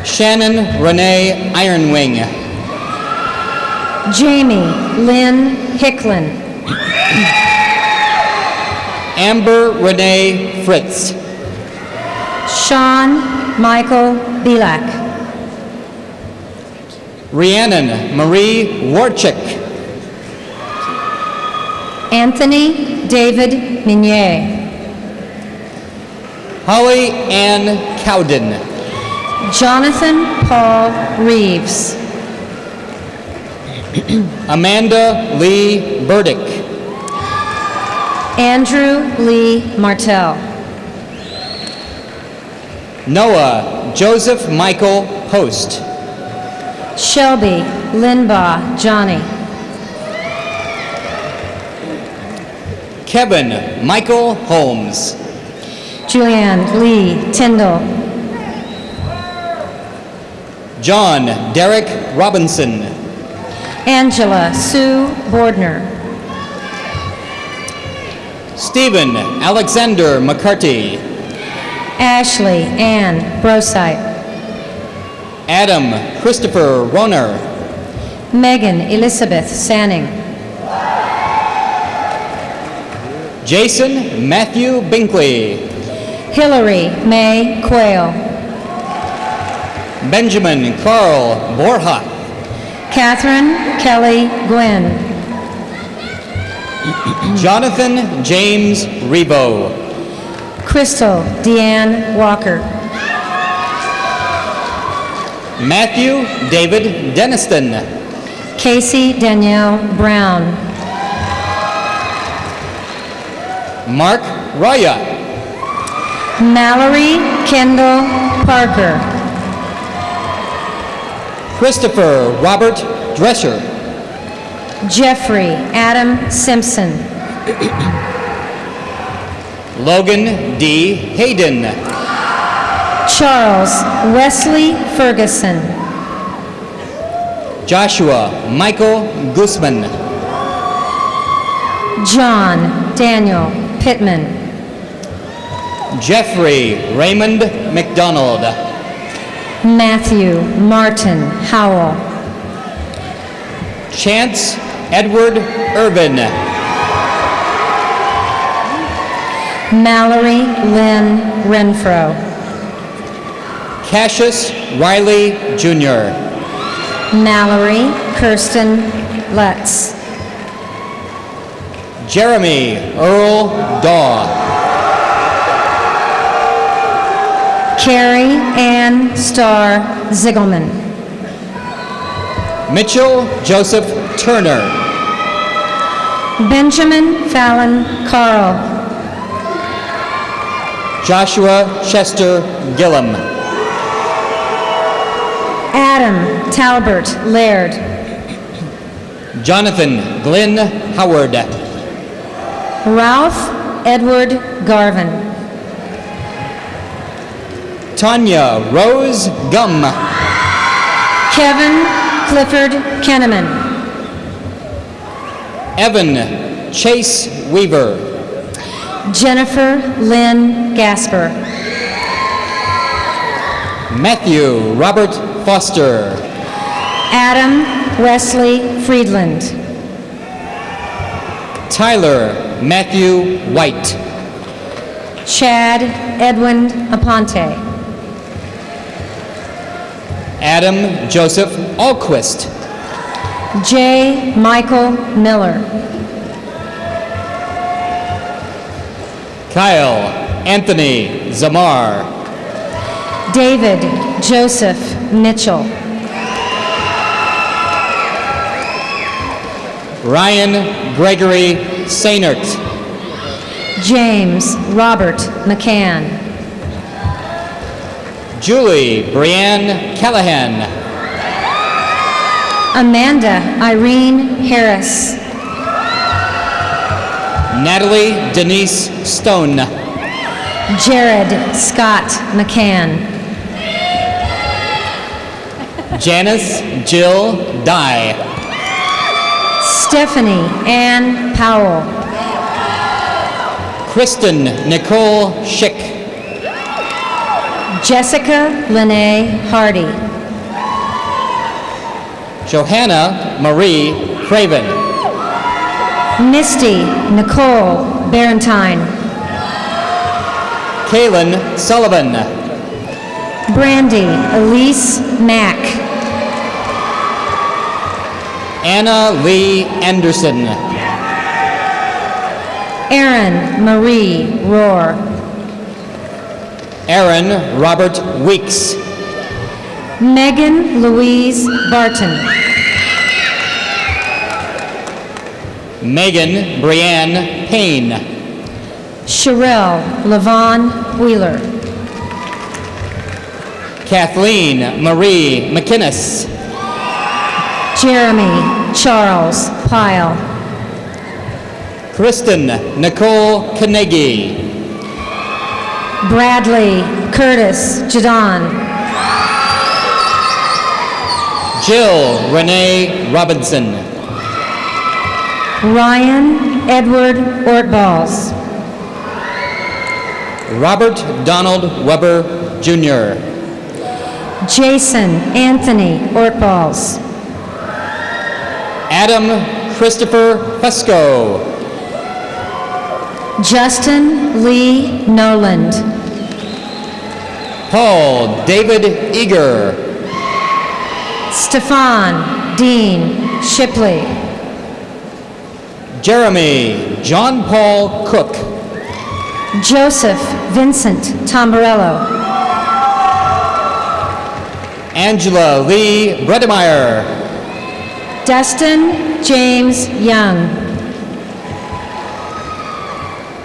Shannon Renee Ironwing. Jamie Lynn Hicklin. Amber Renee Fritz. Sean Michael Bilak. Rhiannon Marie Warchick. Anthony David Minier. Holly Ann Cowden. Jonathan Paul Reeves. Amanda Lee Burdick. Andrew Lee Martell. Noah Joseph Michael Post. Shelby Linbaugh Johnny. Kevin Michael Holmes. Julianne Lee Tyndall. John Derek Robinson. Angela Sue Bordner. Stephen Alexander McCarty. Ashley Ann Brosite. Adam Christopher Roner. Megan Elizabeth Sanning. Jason Matthew Binkley. Hillary May Quayle. Benjamin Carl Borja. Catherine Kelly Gwynn. Jonathan James Rebo. Crystal Deanne Walker. Matthew David Deniston. Casey Danielle Brown. Mark Roya. Mallory Kendall Parker. Christopher Robert Drescher. Jeffrey Adam Simpson. Logan D. Hayden. Charles Wesley Ferguson. Joshua Michael Guzman. John Daniel Pittman. Jeffrey Raymond McDonald. Matthew Martin Howell. Chance Edward Irvin. Mallory Lynn Renfro. Cassius Riley Jr. Mallory Kirsten Lutz. Jeremy Earl Daw. Carrie Ann Starr Ziegelman. Mitchell Joseph Turner. Benjamin Fallon Carl. Joshua Chester Gillum. Adam Talbert Laird. Jonathan Glenn Howard. Ralph Edward Garvin. Tanya Rose Gum. Kevin Clifford Kenneman. Evan Chase Weaver. Jennifer Lynn Gasper. Matthew Robert Foster. Adam Wesley Friedland. Tyler Matthew White. Chad Edwin Aponte. Adam Joseph Alquist. J. Michael Miller. Kyle Anthony Zamar. David Joseph Mitchell. Ryan Gregory Sainert. James Robert McCann. Julie Brianne Callahan. Amanda Irene Harris. Natalie Denise Stone. Jared Scott McCann. Janice Jill Dye. Stephanie Ann Powell. Kristen Nicole Schick. Jessica Lene Hardy. Johanna Marie Craven. Misty Nicole Barentine. Kaylin Sullivan. Brandy Elise Mack. Anna Lee Anderson. Erin Marie Rohr. Aaron Robert Weeks. Megan Louise Barton. Megan Brianne Payne. Sherelle Levon Wheeler. Kathleen Marie McInnes. Jeremy Charles Pyle. Kristen Nicole Carnegie. Bradley Curtis Jadon. Jill Renee Robinson. Ryan Edward Ortballs. Robert Donald Weber Jr. Jason Anthony Ortballs. Adam Christopher Fesco. Justin Lee Noland. Paul David Eager. Stefan Dean Shipley. Jeremy John Paul Cook. Joseph Vincent Tomborello. Angela Lee Bredemeyer. Dustin James Young.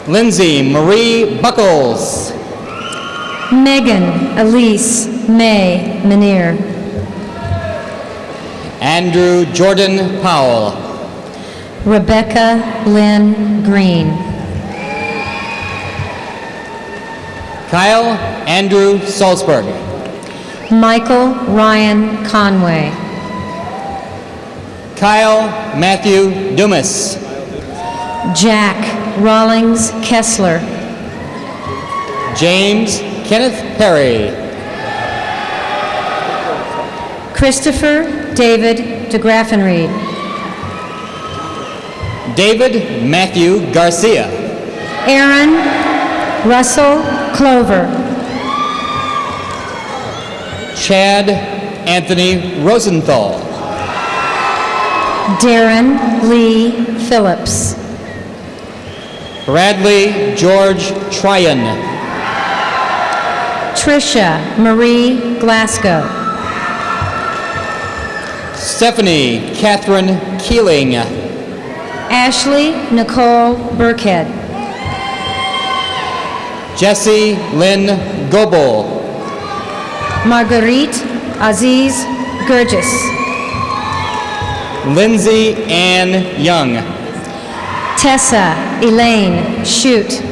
Lindsay Marie Buckles. Megan Elise May Manier. Andrew Jordan Powell. Rebecca Lynn Green. Kyle Andrew Salzberg. Michael Ryan Conway. Kyle Matthew Dumas. Jack Rawlings Kessler. James Kenneth Perry. Christopher David DeGraffenreid. David Matthew Garcia. Aaron Russell Clover. Chad Anthony Rosenthal. Darren Lee Phillips. Bradley George Tryon. Trisha Marie Glasgow. Stephanie Catherine Keeling. Ashley Nicole Burkhead. Jesse Lynn Goebel. Marguerite Aziz Gurgis. Lindsay Ann Young. Tessa Elaine Shute.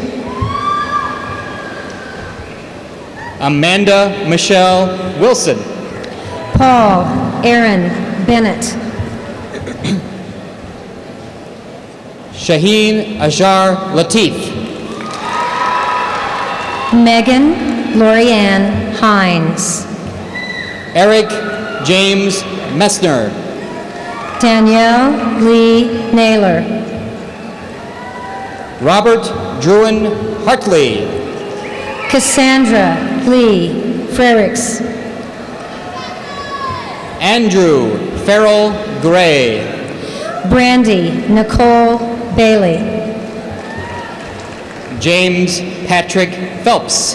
Amanda Michelle Wilson. Paul Aaron Bennett. Shaheen Ajar Latif. Megan Lorianne Hines. Eric James Messner. Danielle Lee Naylor. Robert Druin Hartley. Cassandra Lee Frericks. Andrew Farrell Gray. Brandy Nicole Bailey. James Patrick Phelps.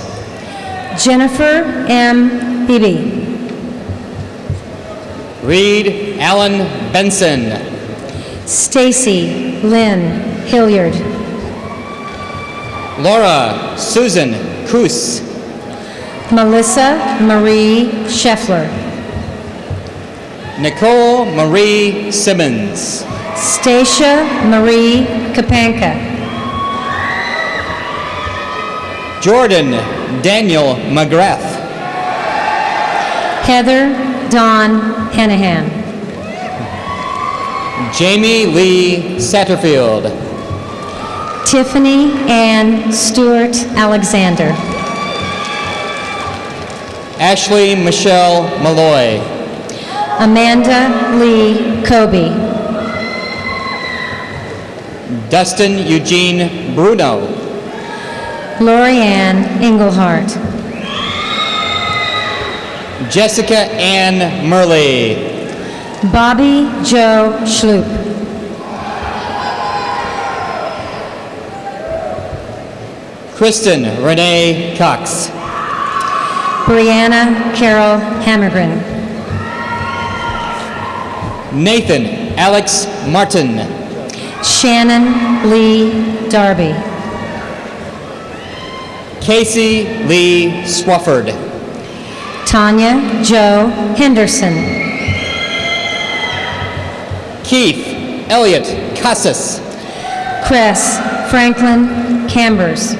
Jennifer M. Beebe. Reed Allen Benson. Stacy Lynn Hilliard. Laura Susan Cruz. Melissa Marie Scheffler. Nicole Marie Simmons. Stacia Marie Kapanka. Jordan Daniel McGrath. Heather Dawn Hanahan. Jamie Lee Satterfield. Tiffany Ann Stewart Alexander. Ashley Michelle Malloy. Amanda Lee Kobe. Dustin Eugene Bruno. Lorianne Englehart. Jessica Ann Murley. Bobby Joe Schloop. Kristen Renee Cox. Brianna Carol Hammergren. Nathan Alex Martin. Shannon Lee Darby. Casey Lee Swafford. Tanya Joe Henderson. Keith Elliott Casas. Cress Franklin Cambers.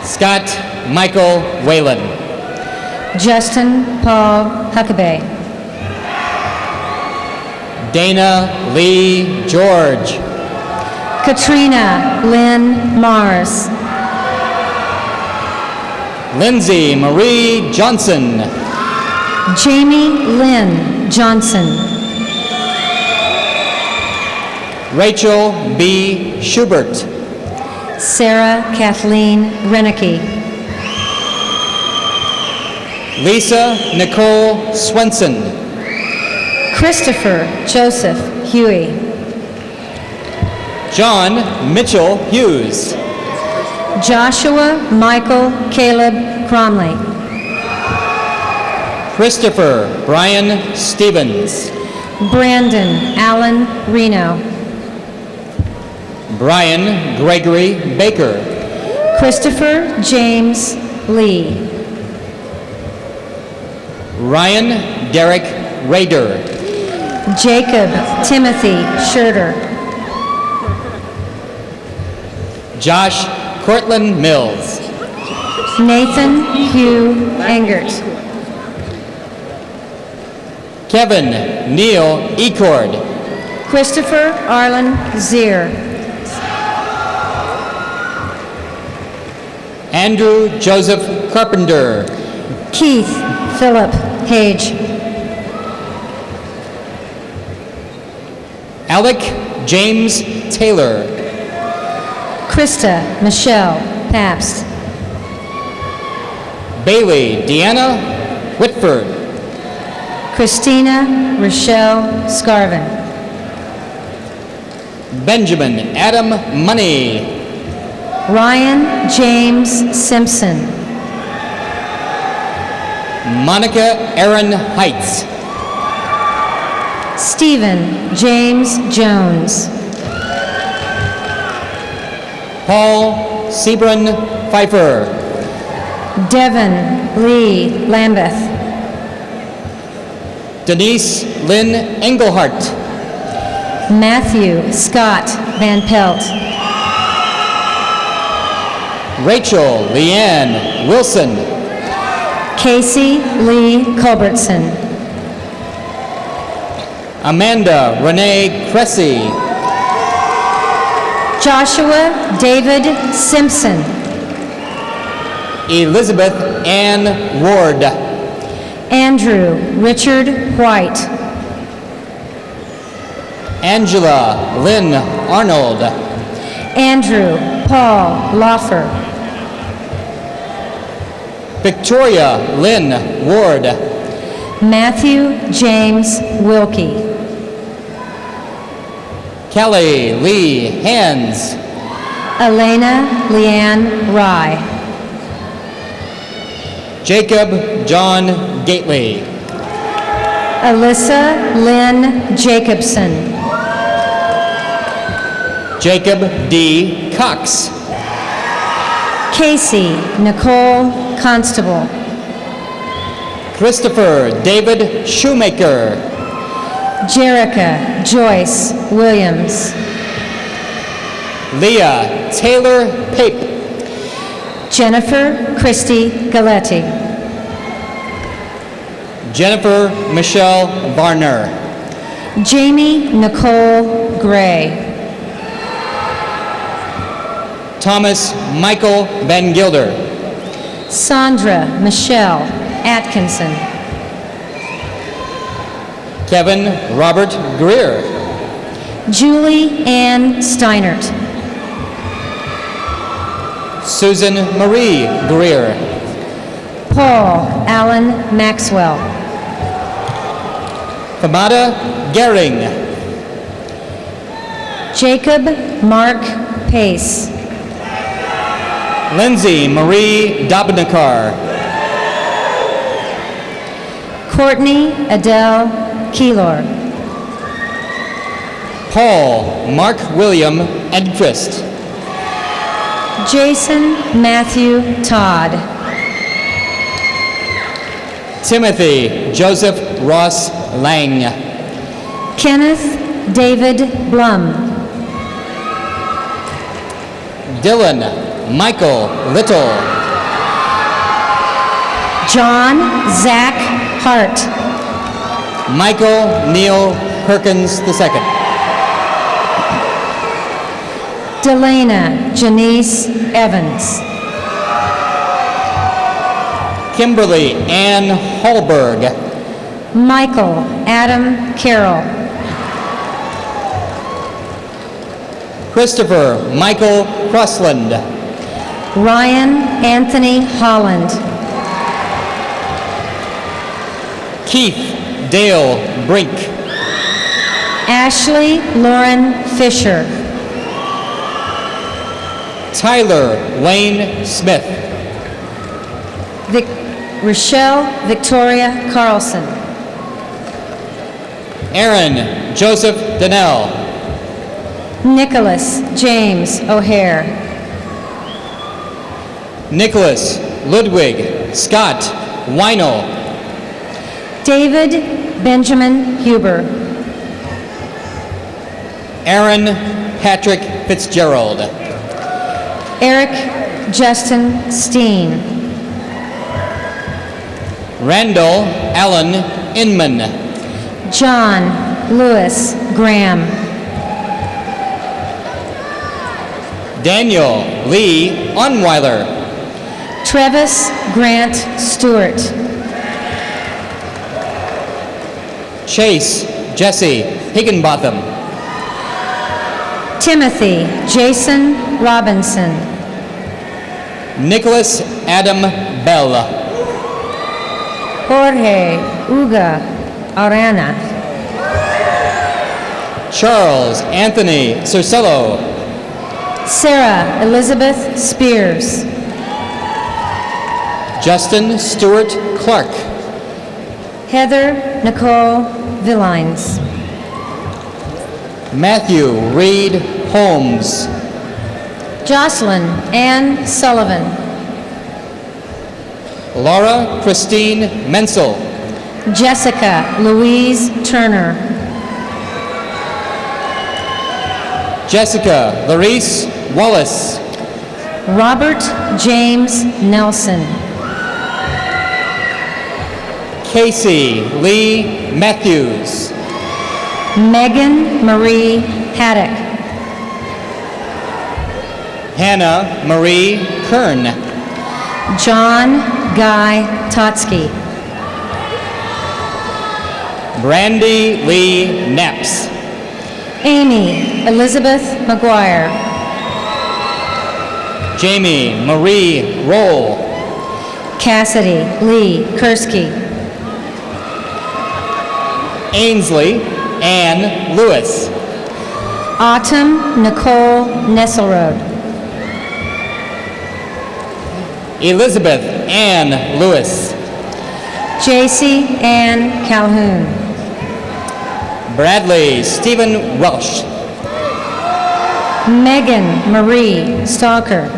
Scott Michael Whalen. Justin Paul Huckabee. Dana Lee George. Katrina Lynn Mars. Lindsay Marie Johnson. Jamie Lynn Johnson. Rachel B. Schubert. Sarah Kathleen Reneke. Lisa Nicole Swenson. Christopher Joseph Huey. John Mitchell Hughes. Joshua Michael Caleb Cromley. Christopher Brian Stevens. Brandon Allen Reno. Brian Gregory Baker. Christopher James Lee. Ryan Derek Rader. Jacob Timothy Schurter. Josh Cortland Mills. Nathan Hugh Engert. Kevin Neil Ecord. Christopher Arlen Zier. Andrew Joseph Carpenter. Keith Philip Hage. Alec James Taylor. Krista Michelle Pabst. Bailey Deanna Whitford. Christina Rochelle Scarvin. Benjamin Adam Money. Ryan James Simpson. Monica Aaron Heights. Stephen James Jones. Paul Sebron Pfeiffer. Devin Lee Lambeth. Denise Lynn Englehart. Matthew Scott Van Pelt. Rachel Leanne Wilson. Casey Lee Culbertson. Amanda Renee Cressy. Joshua David Simpson. Elizabeth Ann Ward. Andrew Richard White. Angela Lynn Arnold. Andrew Paul Loffer. Victoria Lynn Ward. Matthew James Wilkie. Kelly Lee Hands. Elena Leanne Rye. Jacob John Gately. Alyssa Lynn Jacobson. Jacob D. Cox. Casey Nicole Constable. Christopher David Shoemaker. Jerica Joyce Williams. Leah Taylor Pape. Jennifer Christy Galetti. Jennifer Michelle Varner. Jamie Nicole Gray. Thomas Michael Van Gilder. Sandra Michelle Atkinson. Kevin Robert Greer. Julie Ann Steinert. Susan Marie Greer. Paul Allen Maxwell. Famada Gehring. Jacob Mark Pace. Lindsay Marie Dobnikar. Courtney Adele Keylor. Paul Mark William Edquist. Jason Matthew Todd. Timothy Joseph Ross Lang. Kenneth David Blum. Dylan Michael Little. John Zach Hart. Michael Neil Perkins II. Delana Janice Evans. Kimberly Ann Hallberg. Michael Adam Carroll. Christopher Michael Crossland. Ryan Anthony Holland. Keith Dale Brink. Ashley Lauren Fisher. Tyler Wayne Smith. Rochelle Victoria Carlson. Aaron Joseph Donnell. Nicholas James O'Hare. Nicholas Ludwig Scott Weinel. David Benjamin Huber. Aaron Patrick Fitzgerald. Eric Justin Steen. Randall Allen Inman. John Lewis Graham. Daniel Lee Onweiler. Travis Grant Stewart. Chase Jesse Higginbotham. Timothy Jason Robinson. Nicholas Adam Bell. Jorge Uga Arana. Charles Anthony Cercello. Sarah Elizabeth Spears. Justin Stewart Clark. Heather Nicole Villines. Matthew Reed Holmes. Jocelyn Ann Sullivan. Laura Christine Menzel. Jessica Louise Turner. Jessica Larice Wallace. Robert James Nelson. Casey Lee Matthews. Megan Marie Haddock. Hannah Marie Kern. John Guy Totsky. Brandy Lee Knaps. Amy Elizabeth McGuire. Jamie Marie Roll. Cassidy Lee Kursky. Ainsley Ann Lewis. Autumn Nicole Nesselrode. Elizabeth Ann Lewis. JC Ann Calhoun. Bradley Stephen Welsh. Megan Marie Stalker.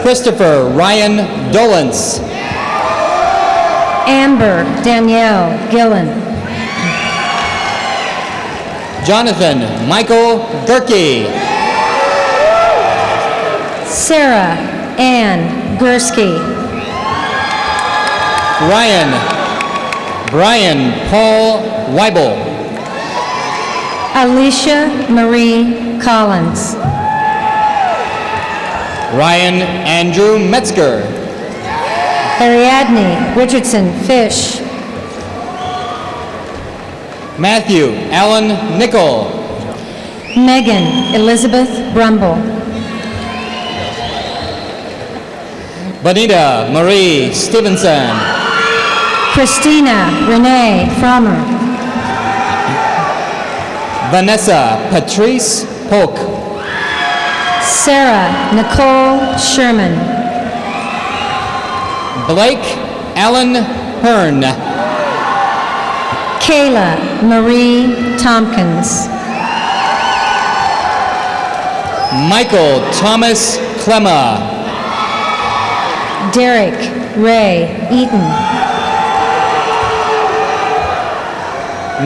Christopher Ryan Dolance. Amber Danielle Gillen. Jonathan Michael Gerke. Sarah Ann Gursky. Brian Paul Weibel. Alicia Marie Collins. Ryan Andrew Metzger. Ariadne Richardson Fish. Matthew Allen Nickel. Megan Elizabeth Brumble. Bonita Marie Stevenson. Christina Renee Frommer. Vanessa Patrice Polk. Sarah Nicole Sherman. Blake Allen Hearn. Kayla Marie Tompkins. Michael Thomas Clemma. Derek Ray Eaton.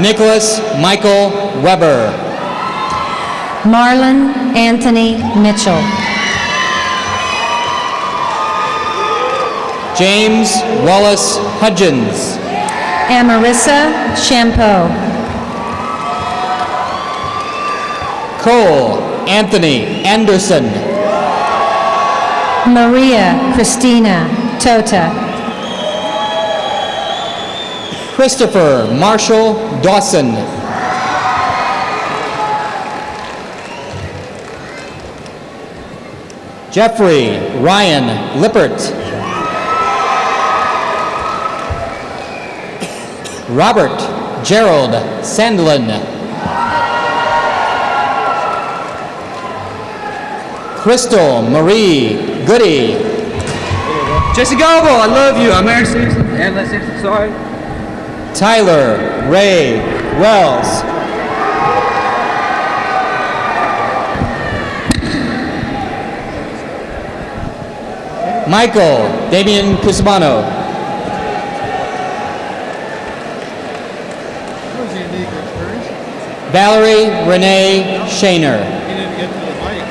Nicholas Michael Weber. Marlon Anthony Mitchell. James Wallace Hudgens. Amarissa Champeau. Cole Anthony Anderson. Maria Christina Tota. Christopher Marshall Dawson. Jeffrey Ryan Lippert. Robert Gerald Sandlin. Crystal Marie Goody. Jesse Goble, I love you. I'm Aaron Simpson. Aaron Simpson, sorry. Tyler Ray Wells. Michael Damian Cusmano. Valerie Renee Shaner. He didn't get to the mic.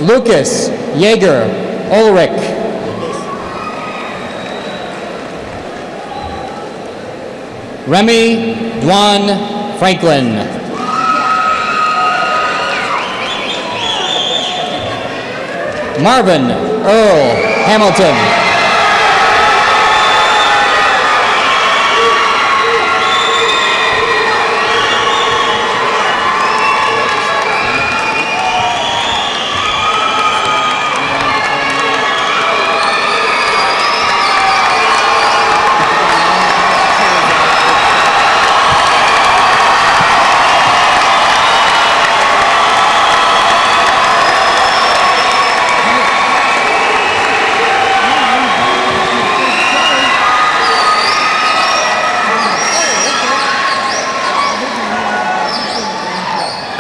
Lucas Yeager Ulrich. Remy Dwan Franklin. Marvin Earl Hamilton.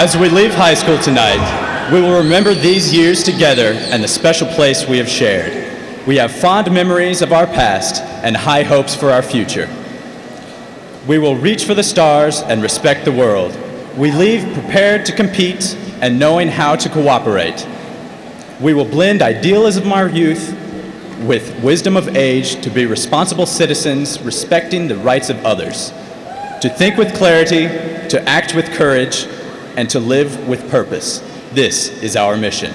As we leave high school tonight, we will remember these years together and the special place we have shared. We have fond memories of our past and high hopes for our future. We will reach for the stars and respect the world. We leave prepared to compete and knowing how to cooperate. We will blend idealism of our youth with wisdom of age to be responsible citizens respecting the rights of others, to think with clarity, to act with courage, and to live with purpose. This is our mission.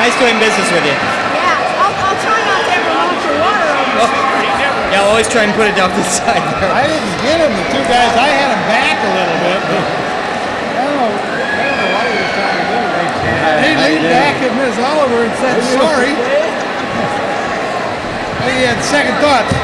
Nice doing business with you. Yeah, I'll try not to ever launch your water over. Yeah, I'll always try and put it off the side there. I didn't get him, the two guys. I had him back a little bit. But I don't know what he was trying to do. He leaned back at Miss Oliver and said sorry. I think he had second thoughts.